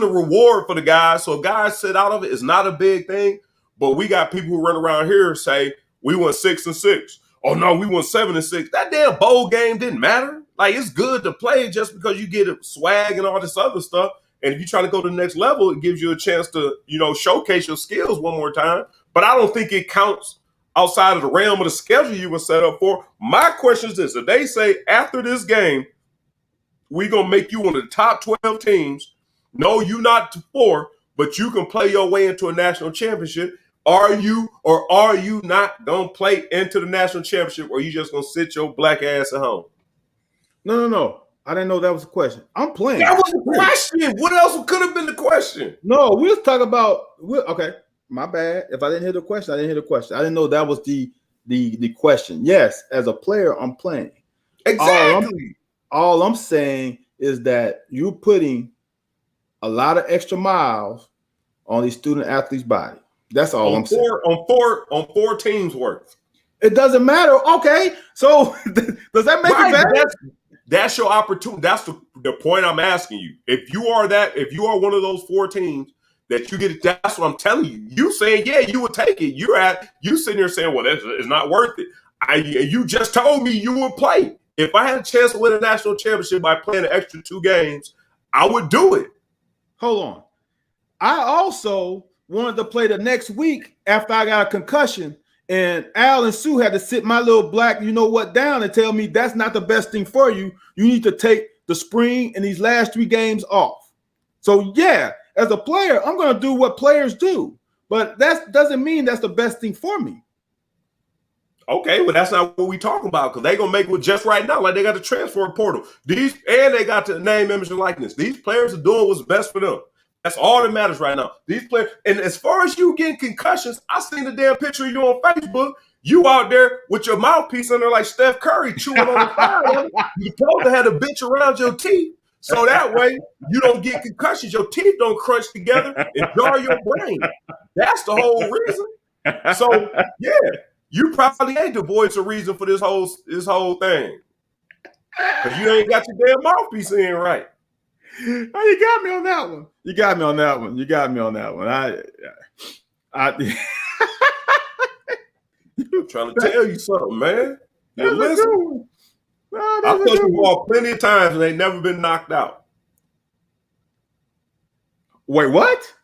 reward for the guys. So if guys sit out of it, it's not a big thing. But we got people who run around here and say, we won 6-6. Oh no, we won 7-6. That damn bowl game didn't matter. Like, it's good to play just because you get a swag and all this other stuff. And if you're trying to go to the next level, it gives you a chance to, showcase your skills one more time. But I don't think it counts outside of the realm of the schedule you were set up for. My question is this: if they say after this game, we're gonna make you one of the top 12 teams, no, you not 4, but you can play your way into a national championship. Are you or are you not going to play into the national championship, or are you just going to sit your black ass at home? No. I didn't know that was a question. I'm playing. That was the question. What else could have been the question? No, we was talking about. Okay, my bad. If I didn't hear the question, I didn't hear the question. I didn't know that was the question. Yes, as a player, I'm playing. Exactly. All I'm saying is that you're putting a lot of extra miles on these student athletes' body. That's all I'm saying. On 4 teams worth. It doesn't matter. Okay, so does that make it better? That's your opportunity. That's the point I'm asking you. If you are one of those 4 teams that you get it, that's what I'm telling you. You saying, yeah, you would take it. You sitting there saying, well, it's not worth it. You just told me you would play. If I had a chance to win a national championship by playing an extra 2 games, I would do it. Hold on. I also wanted to play the next week after I got a concussion, and Al and Sue had to sit my little black down and tell me that's not the best thing for you. You need to take the spring and these last 3 games off. So yeah, as a player, I'm going to do what players do, but that doesn't mean that's the best thing for me. Okay, but that's not what we talking about, because they're going to make it just right now. Like, they got the transfer portal. And they got the name, image, and likeness. These players are doing what's best for them. That's all that matters right now. These players, and as far as you getting concussions, I seen the damn picture of you on Facebook. You out there with your mouthpiece in there like Steph Curry chewing on the fire. You supposed to have a bitch around your teeth, so that way you don't get concussions. Your teeth don't crunch together and jar your brain. That's the whole reason. So yeah, you probably ain't the voice of reason for this whole thing, because you ain't got your damn mouthpiece in right. Oh, you got me on that one. I'm trying to tell you something, man. Listen. I've touched the ball plenty of times and they never been knocked out. Wait, what?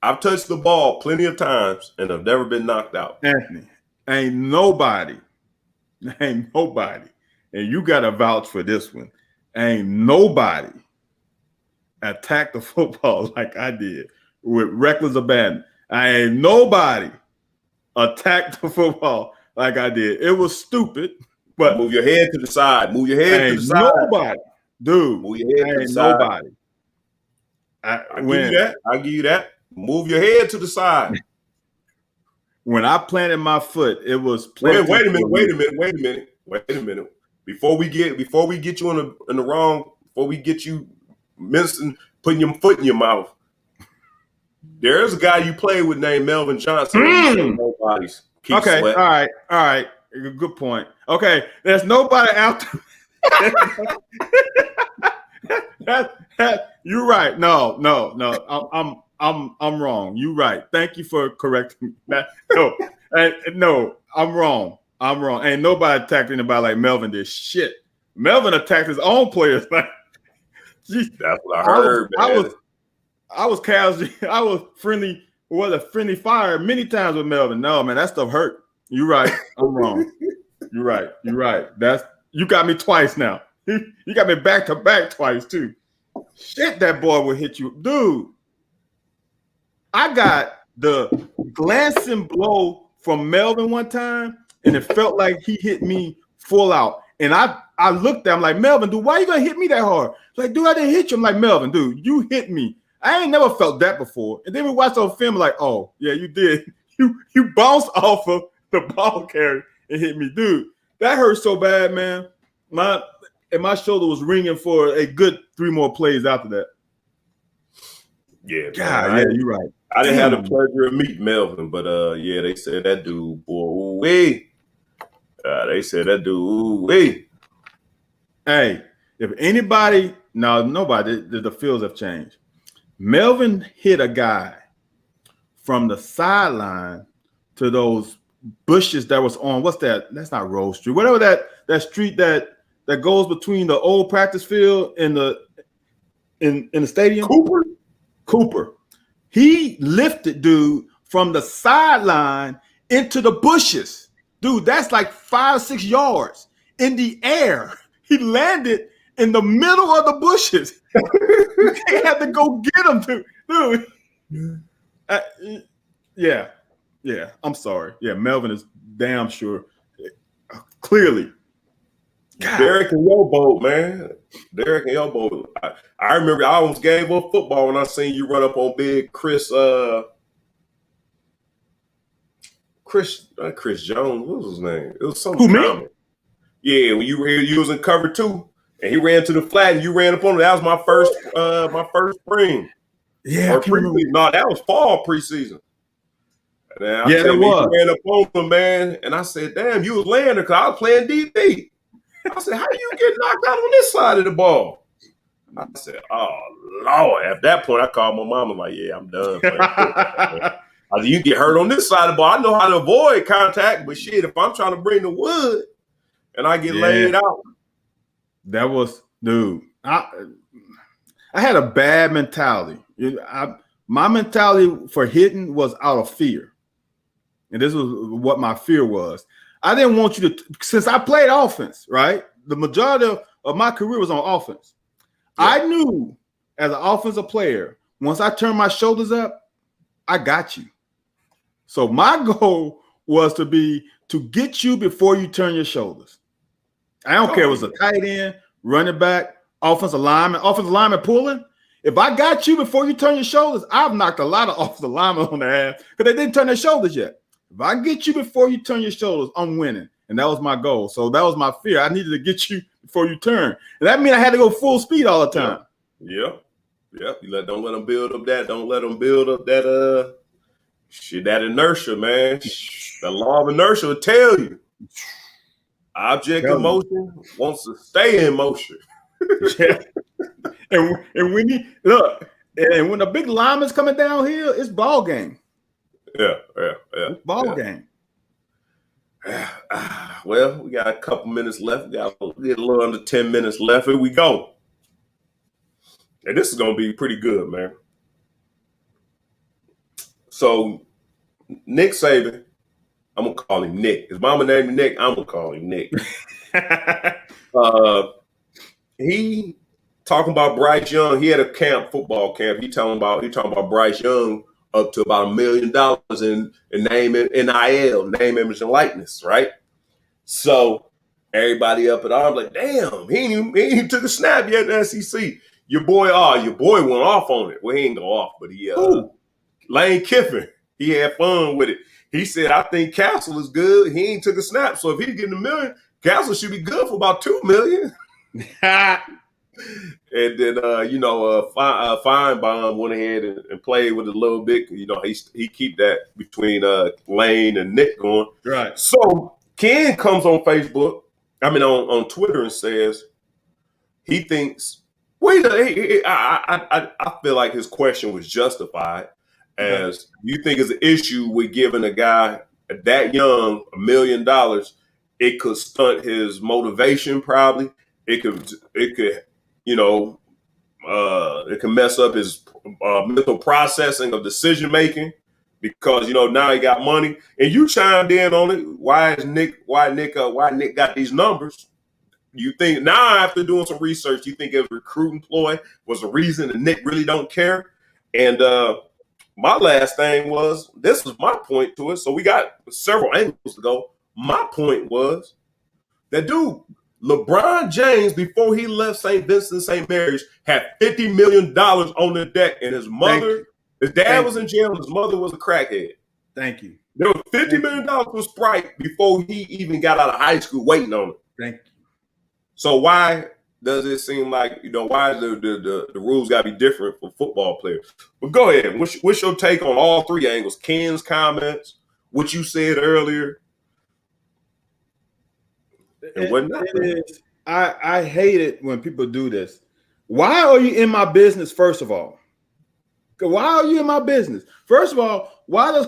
I've touched the ball plenty of times and I've never been knocked out. Anthony, ain't nobody, and you got to vouch for this one. Ain't nobody attacked the football like I did with reckless abandon. Ain't nobody attacked the football like I did. It was stupid, but move your head to the side. Move your head to the side. Nobody, dude. Move your head to the side. Nobody. I'll give you that. Move your head to the side. When I planted my foot, it was wait a minute. Before we get you in the wrong, before we get you missing, putting your foot in your mouth, There's a guy you play with named Melvin Johnson. Nobody's Okay, Sweat. all right. Good point. Okay, there's nobody out there. You're right. No. I'm wrong. You're right. Thank you for correcting me. No, I'm wrong. Ain't nobody attacked anybody like Melvin did. Shit. Melvin attacked his own players. That's what I heard, man. I was casual. I was friendly. Was a friendly fire many times with Melvin. No, man, that stuff hurt. You're right. I'm wrong. You're right. You got me twice now. You got me back to back twice too. Shit, that boy will hit you, dude. I got the glancing blow from Melvin one time, and it felt like he hit me full out. And I looked at him like, Melvin, dude, why you gonna hit me that hard? Like, dude, I didn't hit you. I'm like, Melvin, dude, you hit me. I ain't never felt that before. And then we watched on film, like, oh, yeah, you did. You bounced off of the ball carrier and hit me. Dude, that hurt so bad, man. My shoulder was ringing for a good 3 more plays after that. Yeah, God, yeah, you're right. I didn't have the pleasure of meeting Melvin, but yeah, they said that dude, boy, they said that dude, Hey, if anybody, nobody, the fields have changed. Melvin hit a guy from the sideline to those bushes that was on, what's that? That's not Rose Street. Whatever that street that goes between the old practice field and the stadium. Cooper. He lifted dude from the sideline into the bushes. Dude, that's like 5 or 6 yards in the air. He landed in the middle of the bushes. They had to go get him, dude. Yeah. I'm sorry. Yeah, Melvin is damn sure. Clearly. God. Derek and your boat, man. Derek and your boat. I remember I almost gave up football when I seen you run up on big Chris Jones. What was his name? It was something. Who, me? Yeah, when you was in cover 2 and he ran to the flat and you ran up on it. That was my first spring. Yeah, I can remember. No, that was fall preseason. And it was. You ran up on him, man, and I said, "Damn, you was laying there because I was playing DB." I said, "How you get knocked out on this side of the ball?" I said, "Oh Lord!" At that point, I called my mom. I'm like, "Yeah, I'm done." I said, "You get hurt on this side of the ball. I know how to avoid contact, but shit, if I'm trying to bring the wood and I get laid out." That was, dude. I had a bad mentality. My mentality for hitting was out of fear. And this was what my fear was. I didn't want you to, since I played offense, right? The majority of my career was on offense. Yeah. I knew as an offensive player, once I turned my shoulders up, I got you. So my goal was to get you before you turn your shoulders. I don't care if it was a tight end, running back, offensive lineman pulling. If I got you before you turn your shoulders, I've knocked a lot of offensive linemen on their ass because they didn't turn their shoulders yet. If I get you before you turn your shoulders, I'm winning. And that was my goal. So that was my fear. I needed to get you before you turn. And that means I had to go full speed all the time. Yeah. Don't let them build up that. Don't let them build up that that inertia, man. The law of inertia will tell you. Object of motion wants to stay in motion. Yeah. And when you look, and when the big lineman's coming downhill, it's ball game. Yeah. It's ball game. Well, we got a couple minutes left. We got a little under 10 minutes left. Here we go. And this is gonna be pretty good, man. So Nick Saban, I'm gonna call him Nick. His mama named him Nick. I'm gonna call him Nick. He talking about Bryce Young. He had a football camp. He talking about Bryce Young up to about $1 million in name NIL, name, image, and likeness, right? So everybody up at arms like, damn, he ain't even took a snap yet in the SEC. Your boy went off on it. Well, he ain't go off, but he Lane Kiffin, he had fun with it. He said, I think Castle is good. He ain't took a snap. So if he's getting $1 million, Castle should be good for about $2 million. And then Feinbaum went ahead and played with it a little bit. You know, he keep that between Lane and Nick going. Right. So Ken comes on Facebook, on Twitter, and says he thinks. I feel like his question was justified, as you think is an issue with giving a guy that young $1 million. It could stunt his motivation. Probably it could it can mess up his mental processing of decision making, because now he got money. And you chimed in on it. Why Nick got these numbers? You think now, after doing some research, you think a recruiting ploy was the reason, and Nick really don't care? And my last thing was, this was my point to it. So we got several angles to go. My point was that dude, LeBron James, before he left St. Vincent St. Mary's, had $50 million on the deck, and his dad was in jail, and his mother was a crackhead. Thank you. There was $50 million for Sprite before he even got out of high school waiting on it. Thank you. So why does it seem like, why is the rules got to be different for football players? But go ahead. What's your take on all three angles? Ken's comments, what you said earlier, and whatnot? I hate it when people do this. Why are you in my business, first of all? Why are you in my business? First of all, why does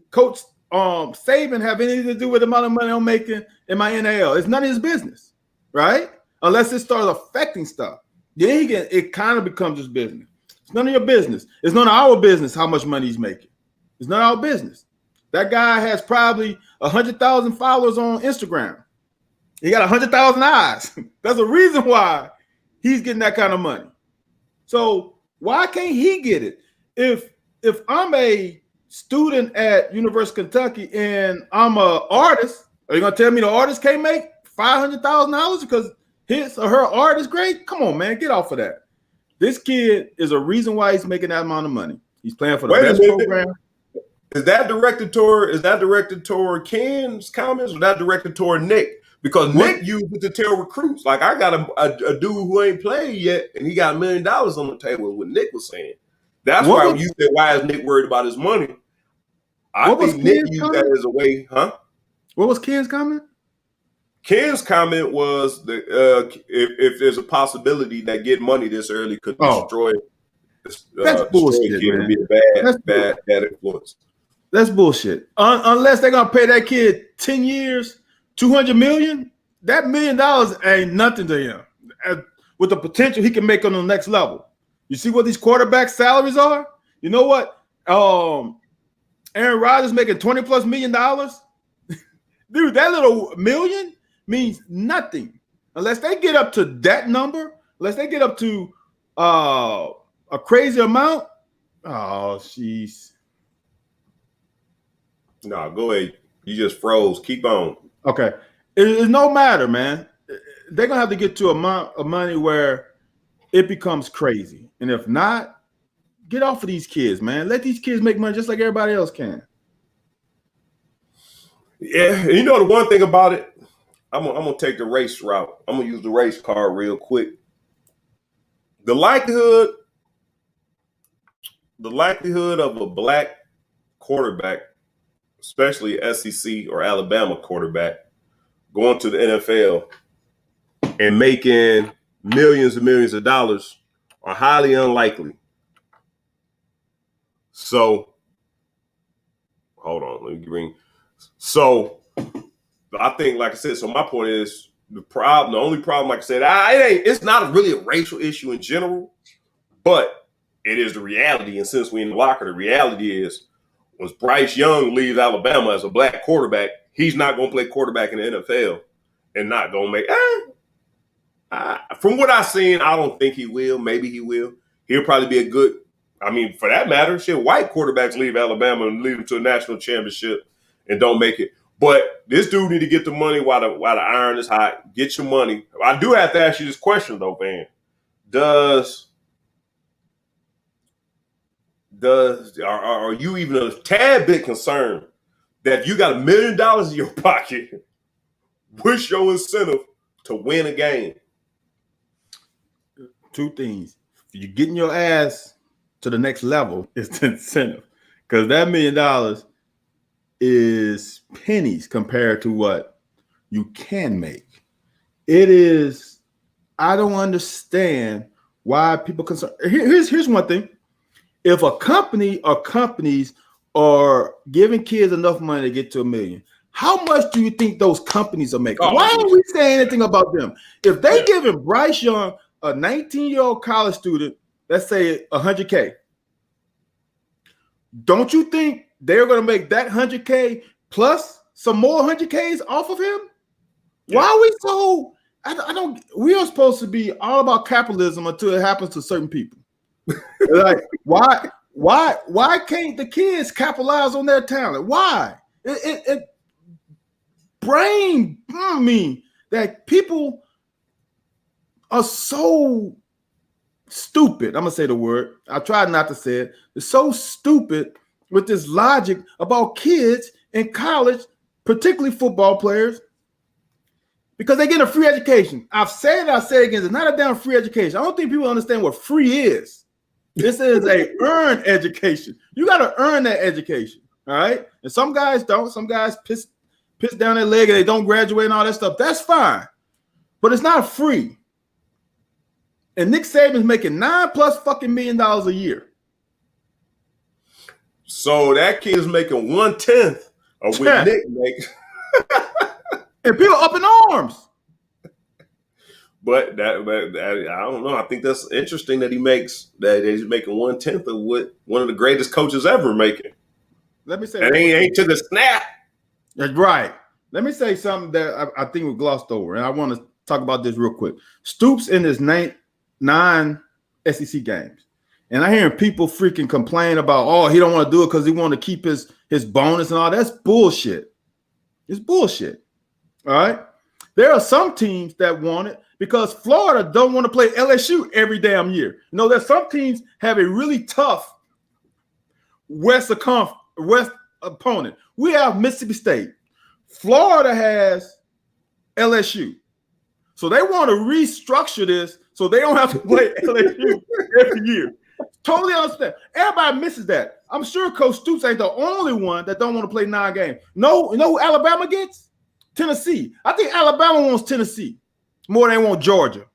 Coach Saban have anything to do with the amount of money I'm making in my NIL? It's none of his business, right? Unless it starts affecting stuff. Then it kind of becomes his business. It's none of your business. It's none of our business how much money he's making. It's none of our business. That guy has probably 100,000 followers on Instagram. He got 100,000 eyes. That's the reason why he's getting that kind of money. So why can't he get it? If I'm a student at University of Kentucky and I'm an artist, are you gonna tell me the artist can't make $500,000 because his or her art is great? Come on, man, get off of that. This kid is a reason why he's making that amount of money. He's playing for the best program. Is that directed toward Ken's comments, or that directed toward Nick? Because Nick used it to tell recruits, like, I got a dude who ain't played yet, and he got $1 million on the table, is what Nick was saying. That's why you said, why is Nick worried about his money? I think Nick used that as a way, huh? What was Ken's comment? Ken's comment was that if there's a possibility that getting money this early could destroy that's bullshit, kid, man. Be a bad influence. That's bullshit. Unless they're gonna pay that kid 10 years, $200 million, that $1 million ain't nothing to him. With the potential he can make on the next level. You see what these quarterback salaries are? You know what? Aaron Rodgers making $20+ million. Dude, that little million means nothing unless they get up to that number. Unless they get up to a crazy amount. Oh, jeez. No, go ahead. You just froze. Keep on. Okay. It's no matter, man. They're gonna have to get to an amount of money where it becomes crazy. And if not, get off of these kids, man. Let these kids make money just like everybody else can. Yeah, you know the one thing about it, I'm gonna take the race route. I'm gonna use the race card real quick. The likelihood of a black quarterback, especially SEC or Alabama quarterback, going to the NFL and making millions and millions of dollars are highly unlikely. So, hold on, let me bring. So, I think, like I said, so my point is the only problem, like I said, it's not really a racial issue in general, but it is the reality. And since we're in the locker, the reality is when Bryce Young leaves Alabama as a black quarterback, he's not going to play quarterback in the NFL and not going to make. From what I've seen, I don't think he will. Maybe he will. He'll probably be a good. I mean, for that matter, white quarterbacks leave Alabama and lead them to a national championship and don't make it. But this dude need to get the money while the iron is hot. Get your money. I do have to ask you this question though, man. Are you even a tad bit concerned that you got $1 million in your pocket? What's your incentive to win a game? two things. You're getting your ass to the next level is the incentive. Because that $1 million is pennies compared to what you can make. It is, I don't understand why people concern. Here's one thing. If a company or companies are giving kids enough money to get to $1 million, how much do you think those companies are making? Why aren't we saying anything about them? If they giving Bryce Young, a 19-year-old college student, let's say $100K, don't you think they're going to make that $100K plus some more $100Ks off of him? Yeah. Why are we so? I don't. We are supposed to be all about capitalism until it happens to certain people. Like why can't the kids capitalize on their talent? Why? It brain me that people are so stupid. I'm gonna say the word. I tried not to say it. They're so stupid with this logic about kids in college, particularly football players, because they get a free education. I've said it, I say it again. It's not a damn free education. I don't think people understand what free is. This is a earned education. You got to earn that education. All right. And some guys don't. Some guys piss down their leg and they don't graduate and all that stuff. That's fine. But it's not free. And Nick Saban's making $9+ million a year. So that kid's making 1/10 of what Nick makes. And people up in arms. But that I don't know. I think that's interesting that he's making 1/10 of what one of the greatest coaches ever making. Let me say that ain't to the snap. That's right. Let me say something that I think we glossed over, and I want to talk about this real quick. Stoops in his 9 SEC games, and I hear people freaking complain about, he don't want to do it because he want to keep his bonus and all. That's bullshit. It's bullshit. All right. There are some teams that want it because Florida don't want to play LSU every damn year. You know, there's some teams have a really tough West opponent. We have Mississippi State. Florida has LSU. So they want to restructure this so they don't have to play LSU every year. Totally understand. Everybody misses that. I'm sure Coach Stoops ain't the only one that don't want to play 9 games. No, you know who Alabama gets? Tennessee. I think Alabama wants Tennessee more than they want Georgia.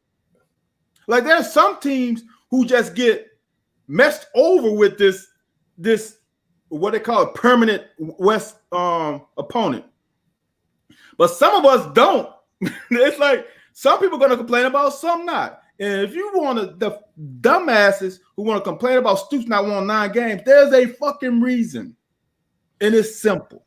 Like there's some teams who just get messed over with this what they call a permanent West opponent. But some of us don't. It's like some people are going to complain about, some not. And if you want the dumbasses who want to complain about Stoops not wanting 9 games, there's a fucking reason. And it's simple.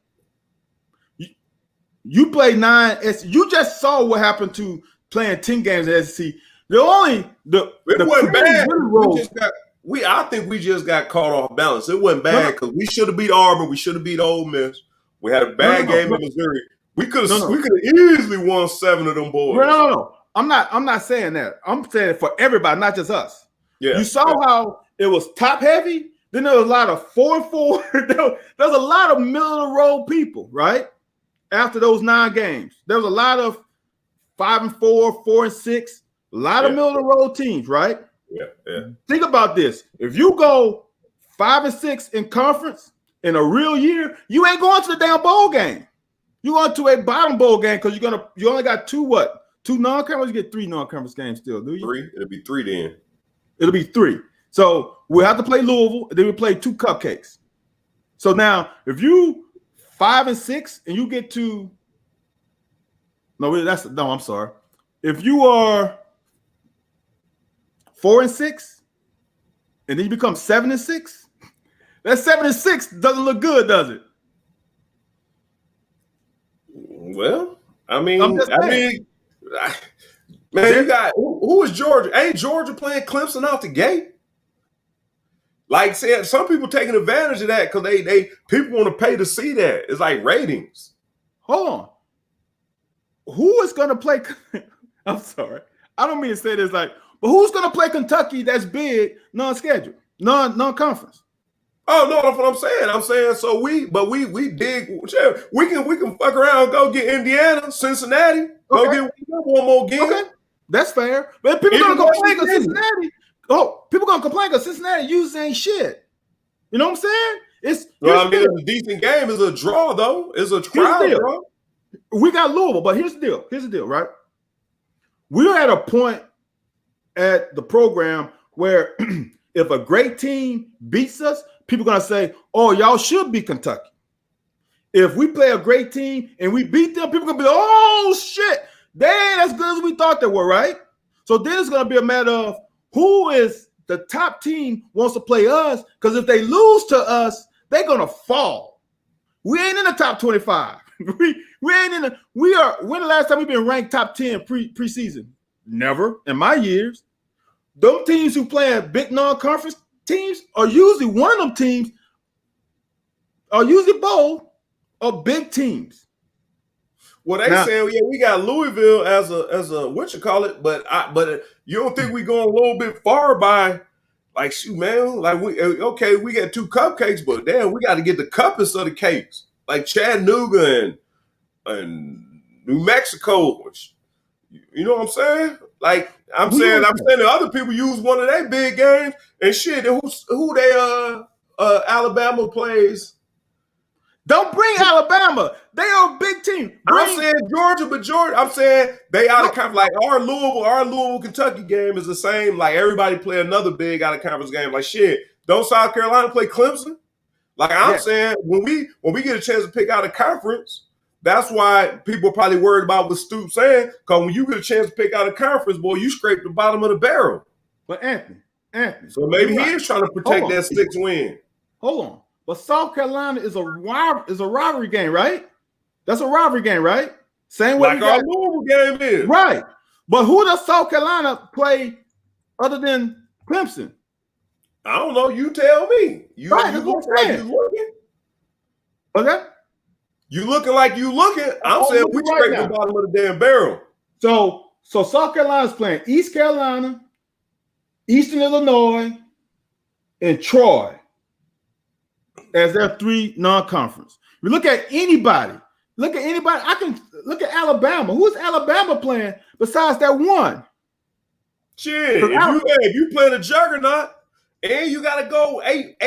You play 9. You just saw what happened to playing 10 games in SEC. It wasn't bad. I think we just got caught off balance. It wasn't bad because we should have beat Auburn. We should have beat Ole Miss. We had a bad game in Missouri. We could have easily won 7 of them boys. No. I'm not saying that. I'm saying it for everybody, not just us. Yeah. You saw how it was top heavy. Then there was a lot of 4-4. There's a lot of middle of the road people, right? After those 9 games, there was a lot of 5-4, 4-6, a lot of middle of the road teams, right? Yeah. Think about this. If you go 5-6 in conference in a real year, you ain't going to the damn bowl game. You're going to a bottom bowl game because you only got 2 non-conference? You get 3 non-conference games still, do you? 3. It'll be 3 then. It'll be 3. So we'll have to play Louisville, and then we play 2 cupcakes. So now if you 5-6 and you get to I'm sorry. If you are 4-6 and then you become 7-6, that 7-6 doesn't look good, does it? Well, man, you got who is Georgia? Ain't Georgia playing Clemson out the gate? Like said, some people taking advantage of that because they people want to pay to see that. It's like ratings. Hold on. Who is going to play? I'm sorry. I don't mean to say this but who's going to play Kentucky that's big, non-scheduled, non-conference? Oh no, that's what I'm saying. I'm saying so we dig. We can fuck around, go get Indiana, Cincinnati, go get one more game. Okay. That's fair. But people Even gonna complain because West Cincinnati. Oh, people gonna complain because Cincinnati usually ain't shit. You know what I'm saying? Well, I mean, it's a decent game. It's a draw, though. It's a crowd draw. We got Louisville, but here's the deal. Here's the deal, right? We're at a point at the program where if a great team beats us, people are gonna say, "Oh, y'all should beat Kentucky." If we play a great team and we beat them, people are gonna be like, "Oh shit, they ain't as good as we thought they were," right? So then it's gonna be a matter of who is the top team wants to play us, because if they lose to us, they're gonna fall. We ain't in the top 25. we ain't in the. We are. When the last time we've been ranked top 10 preseason? Never in my years. Those teams who play big non-conference teams are usually one of them teams. Are usually both of big teams. Well, they saying, yeah, we got Louisville as a what you call it, but you don't think we going a little bit far by, like, shoot, man, like we got 2 cupcakes, but damn, we got to get the cuppest of the cakes, like Chattanooga and New Mexico. You know what I'm saying? Like I'm saying that other people use one of their big games and shit. And who they Alabama plays. Don't bring Alabama. They are a big team. I'm saying Georgia, but Georgia. I'm saying they out of conference. Like our Louisville, Kentucky game is the same. Like everybody play another big out of conference game. Like shit, don't South Carolina play Clemson? Like I'm saying, when we get a chance to pick out a conference, that's why people are probably worried about what Stoops saying. Because when you get a chance to pick out a conference, boy, you scrape the bottom of the barrel. But Anthony. So maybe he is trying to protect that 6th win. Hold on. But South Carolina is a rivalry game, right? That's a rivalry game, right? Same way like our Louisville game is. Right. But who does South Carolina play other than Clemson? I don't know. You tell me. You right, look like you looking. Okay. You looking like you looking. I'm saying we scrape the bottom of the damn barrel. So South Carolina's playing East Carolina, Eastern Illinois, and Troy as their 3 non-conference. You look at anybody. I can look at Alabama. Who is Alabama playing besides that one? Shit, if you playing a juggernaut and you got to go 8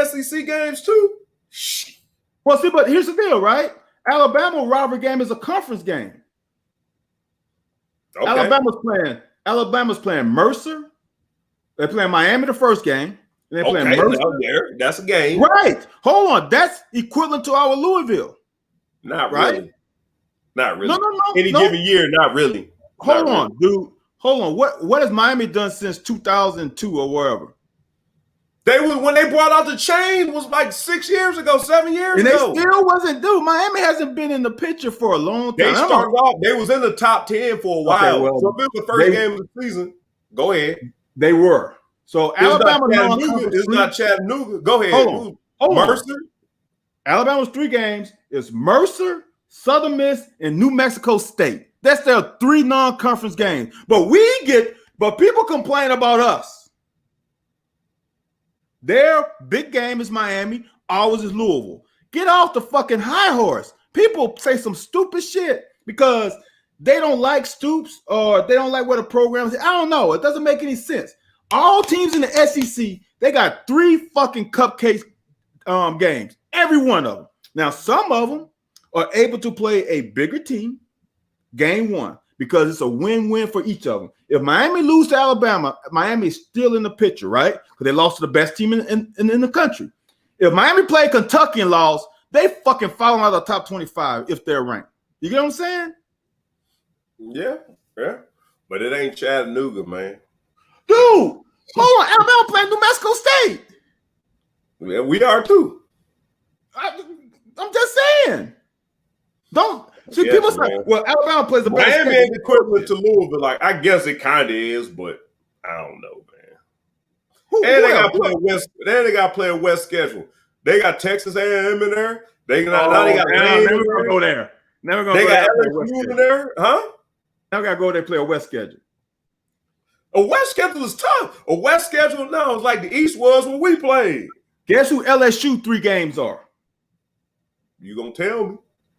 SEC games too. Well, see, but here's the deal, right? Alabama rivalry game is a conference game. Okay. Alabama's playing Mercer. They're playing Miami the first game. And they're playing Mercer. That's a game. Right. Hold on. That's equivalent to our Louisville. Not right? Really. Not really. No. Any given year, not really. Hold on, dude. Hold on. What has Miami done since 2002 or wherever? When they brought out the chain was like 6 years ago, 7 years ago. And they still wasn't, dude. Miami hasn't been in the picture for a long time. They started off, they was in the top 10 for a while. Okay, well, so if it was the first game of the season, go ahead. They were. So Alabama it's not Chattanooga. Go ahead. Hold on. Mercer. Alabama's 3 games is Mercer, Southern Miss, and New Mexico State. That's their 3 non-conference games. But people complain about us. Their big game is Miami. Ours is Louisville. Get off the fucking high horse. People say some stupid shit because they don't like Stoops or they don't like what the program is. I don't know. It doesn't make any sense. All teams in the SEC, they got 3 fucking cupcake games. Every one of them. Now, some of them are able to play a bigger team, game 1, because it's a win-win for each of them. If Miami lose to Alabama, Miami is still in the picture, right? Because they lost to the best team in the country. If Miami played Kentucky and lost, they fucking fall out of the top 25 if they're ranked. You get what I'm saying? Yeah. But it ain't Chattanooga, man. Dude, hold on. Alabama playing New Mexico State. Yeah, we are too. I'm just saying. Don't see people say, well, Alabama plays the best. Miami ain't equivalent to Louisville. Like, I guess it kind of is, but I don't know, man. They got to play a West schedule. They got Texas A&M in there. Never gonna go there. Never gonna. They got LSU in there, huh? Now gotta go there and play a West schedule. A West schedule is tough. A West schedule now is like the East was when we played. Guess who LSU 3 games are? You gonna tell me?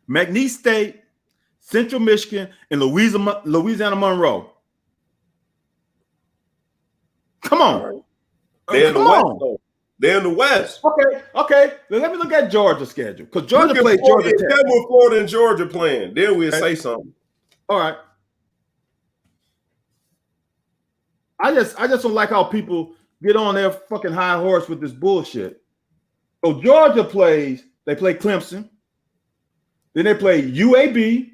McNeese State, Central Michigan, and Louisiana Monroe. Come on. Right. They're in the West, though. They're in the West. Okay. Then let me look at Georgia's schedule because Georgia plays Georgia Tech. Tell me what Florida and Georgia playing. Then we'll say something. All right. I just don't like how people get on their fucking high horse with this bullshit. So Georgia they play Clemson. Then they play UAB,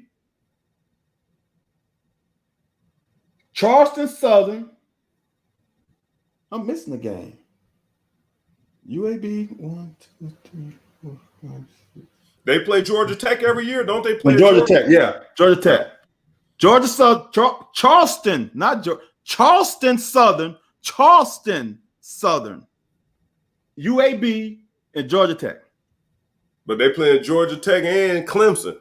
Charleston Southern. I'm missing the game. UAB 1, 2, 3, 4, 5, 6. They play Georgia Tech every year, don't they? Play Georgia Tech, yeah, Georgia Tech, Georgia Southern, Charleston, not Georgia, Charleston Southern, UAB, and Georgia Tech. But they playing Georgia Tech and Clemson.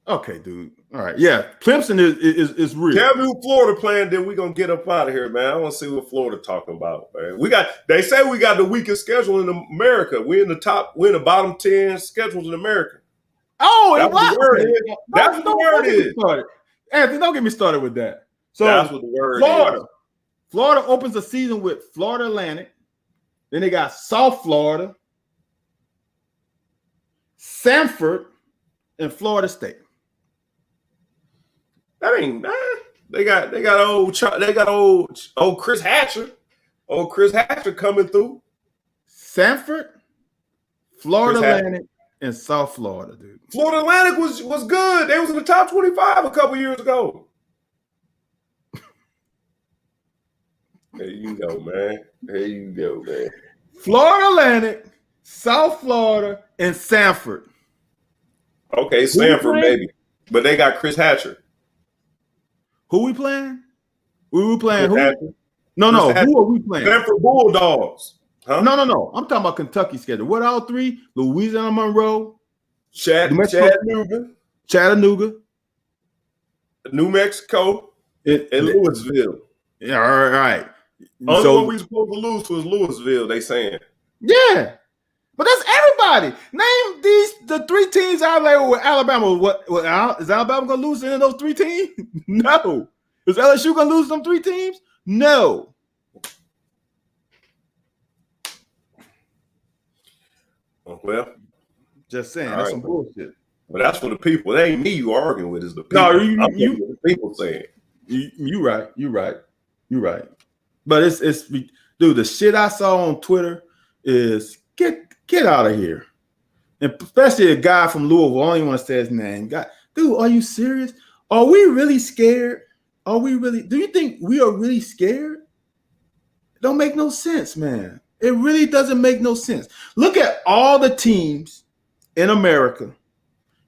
Okay, dude. All right, yeah, Clemson is real. Tell me who Florida playing, then we're gonna get up out of here, man. I want to see what Florida talking about, man. They say we got the weakest schedule in America. We're in the bottom 10 schedules in America. Oh, that's what the word is. That's what the word is. Anthony, don't get me started with that. So that's what the word is. Florida opens the season with Florida Atlantic. Then they got South Florida, Samford, and Florida State. That ain't they got old Chris Hatcher. Old Chris Hatcher coming through. Samford, Florida Atlantic, and South Florida, dude. Florida Atlantic was good. They was in the top 25 a couple years ago. There you go, man. Florida Atlantic, South Florida, and Samford. Okay, Samford maybe. But they got Chris Hatcher. Who we playing? We playing who? Hatcher. No. Who are we playing? Samford Bulldogs. Huh? No. I'm talking about Kentucky schedule. What all three? Louisiana Monroe, Chattanooga, New Mexico, and Louisville. Yeah, all right. Only one we supposed to lose was Louisville, they saying. Yeah. But that's everybody. Name the three teams out there with Alabama. What is Alabama gonna lose any of those three teams? No. Is LSU gonna lose them three teams? No. Well, just saying, that's some bullshit. But that's for the people. It ain't me you arguing with, is the people. No, the people saying. You right. But it's dude, the shit I saw on Twitter is get out of here. And especially a guy from Louisville, I don't even want to say his name. God, dude, are you serious? Are we really scared? Do you think we are really scared? It don't make no sense, man. It really doesn't make no sense. Look at all the teams in America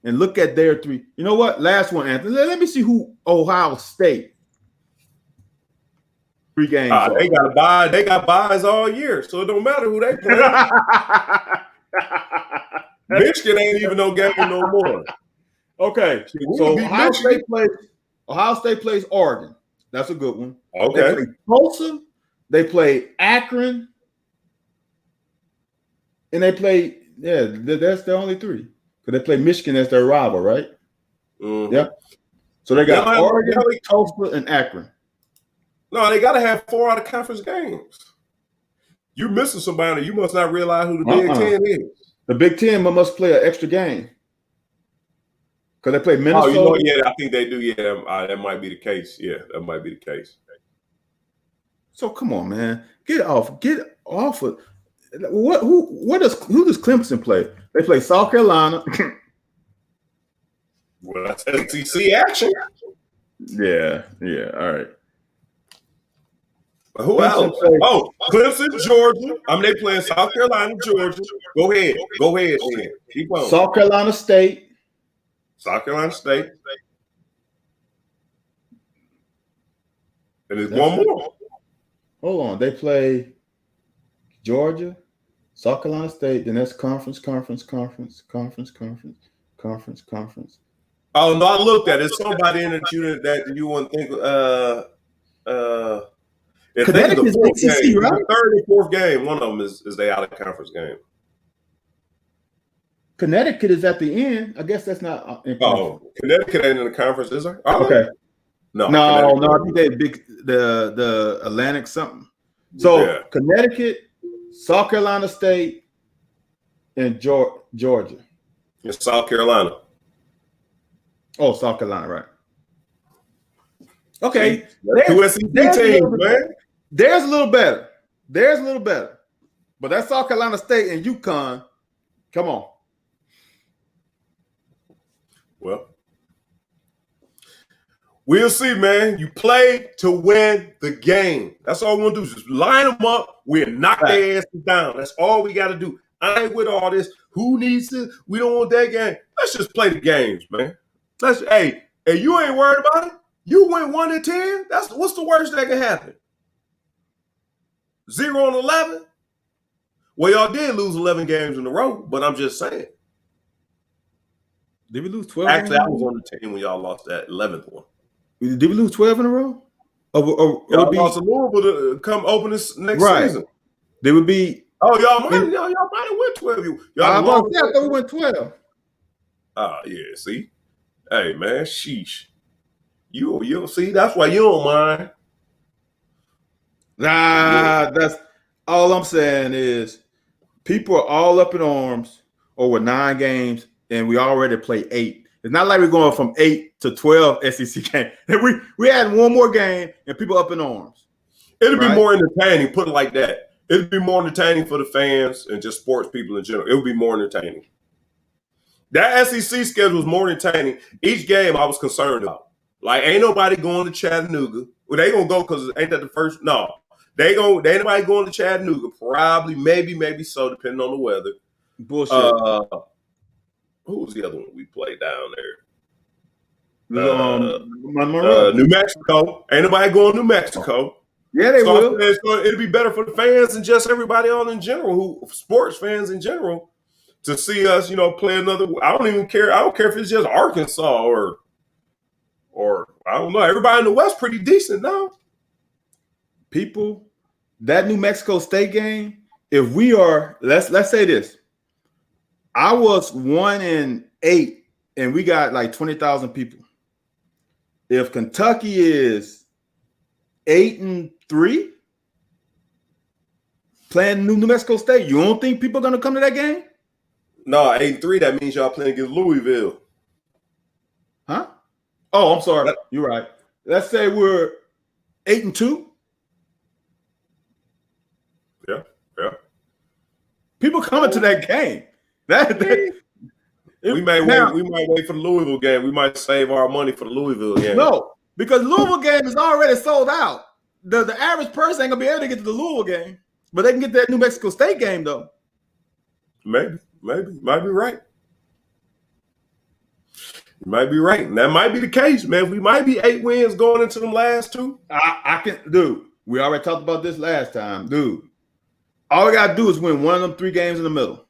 and look at their three. You know what? Last one, Anthony. Let me see who Ohio State. 3 games. They got buys all year, so it don't matter who they play. Michigan ain't even no game no more. Okay, so Ohio State plays Oregon. That's a good one. Okay. They play Tulsa. They play Akron. And they play, that's the only 3. Because they play Michigan as their rival, right? Mm-hmm. Yeah. So they got Oregon, Tulsa, and Akron. No, they got to have 4 out of conference games. You're missing somebody. You must not realize who the Big Ten is. The Big Ten must play an extra game. Because they play Minnesota. Oh, I think they do. Yeah, that might be the case. Yeah, that might be the case. So come on, man. Get off of who does Clemson play? They play South Carolina. Well, that's SEC action. Yeah, all right. Who else? Clemson, Georgia. They playing South Carolina, Georgia. Go ahead. Man. Keep on. South Carolina State. And there's one more. Hold on. They play Georgia, South Carolina State. Then that's conference. Oh no, I looked at it. There's somebody in it that you wouldn't think. Connecticut is ACC, right? The third and fourth game, one of them is they out of conference game. Connecticut is at the end. I guess that's not. Connecticut ain't in the conference, is there? Okay. No. I think they big. the Atlantic something. So Yeah. Connecticut, South Carolina State, and Georgia. In South Carolina. Oh, South Carolina, right? Okay, two SEC teams, man. There's a little better. There's a little better. But that's South Carolina State and UConn. Come on. Well, we'll see, man. You play to win the game. That's all we want to do. Just line them up. We'll knock their asses down. That's all we got to do. I ain't with all this. Who needs it? We don't want that game. Let's just play the games, man. Hey, you ain't worried about it? You win 1-10? What's the worst that can happen? 0-11? Well, y'all did lose 11 games in a row, but I'm just saying. Did we lose 12? Actually, I was on the team when y'all lost that 11th one. Did we lose 12 in a row? Y'all lost to Louisville to come open this next season. They would be. Oh, y'all might have went 12. I thought we went 12. Yeah. See, hey man, sheesh. You see, that's why you don't mind. Nah, that's all I'm saying is people are all up in arms over 9 games, and we already play 8. It's not like we're going from 8 to 12 SEC games. We had one more game, and people up in arms. It'd be more entertaining, put it like that. It'd be more entertaining for the fans and just sports people in general. It would be more entertaining. That SEC schedule was more entertaining. Each game I was concerned about. Like, ain't nobody going to Chattanooga. Well, they gonna go because ain't that the first? No, they ain't nobody going to Chattanooga. Probably, maybe so, depending on the weather. Bullshit. Who was the other one we played down there? New Mexico. Ain't nobody going to New Mexico. Yeah, they will. It'll be better for the fans and just everybody on in general, sports fans in general, to see us, play another. I don't even care. I don't care if it's just Arkansas or I don't know. Everybody in the West pretty decent now. People, that New Mexico State game, if we are, let's say this. I was 1-8 and we got like 20,000 people. If Kentucky is 8-3 playing New Mexico State, you don't think people are gonna come to that game? No, 8-3, that means y'all playing against Louisville. Huh? Oh, I'm sorry. You're right. Let's say we're 8-2. Yeah. People coming to that game. We might wait for the Louisville game. We might save our money for the Louisville game. No, because Louisville game is already sold out. The average person ain't gonna be able to get to the Louisville game, but they can get that New Mexico State game though. Maybe, might be right. You might be right. And that might be the case, man. We might be 8 wins going into them last 2. Dude, we already talked about this last time, dude. All we gotta do is win one of them 3 games in the middle.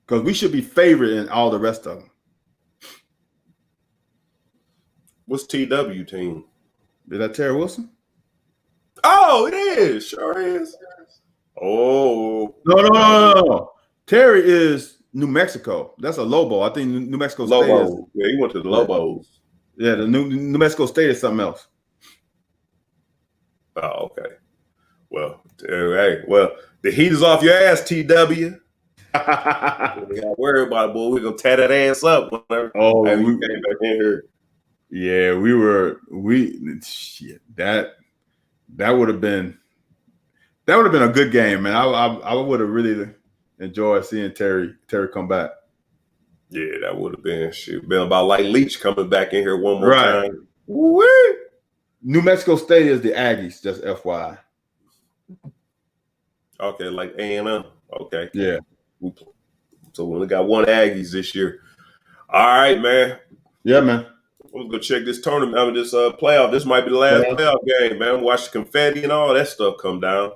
Because we should be favored in all the rest of them. What's TW team? Is that Terry Wilson? Oh, it is. Sure is. Oh. No. Terry is New Mexico. That's a Lobo. I think New Mexico State is. Yeah, he went to the Lobos. Yeah, the New Mexico State is something else. Oh, okay. Well, the heat is off your ass, TW. We gotta worry about it, boy. We're gonna tear that ass up whenever we came back in here. Yeah, that would have been a good game, man. I would have really enjoyed seeing Terry come back. Yeah, that would have been about like Leach coming back in here one more time. Woo-wee. New Mexico State is the Aggies, just FYI. Okay, like A&M. Okay. Yeah. So we only got 1 Aggies this year. All right, man. Yeah, man. Let's go check this tournament. This playoff. This might be the last playoff game, man. Watch the confetti and all that stuff come down.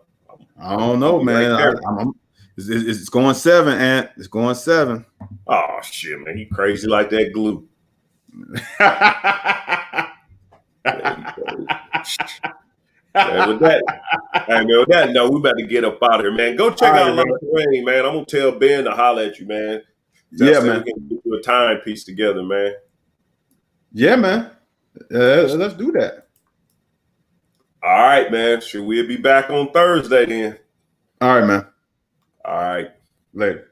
I don't know, man. Right, it's going 7, Ant. It's going 7. Oh shit, man! You crazy like that glue. With that, no, we about to get up out of here, man. Go check out Love Terrain, man. I'm gonna tell Ben to holler at you, man. Yeah, man. We can get you a timepiece together, man. Yeah, man. Let's do that. All right, man. Sure, we'll be back on Thursday then. All right, man. All right. Later.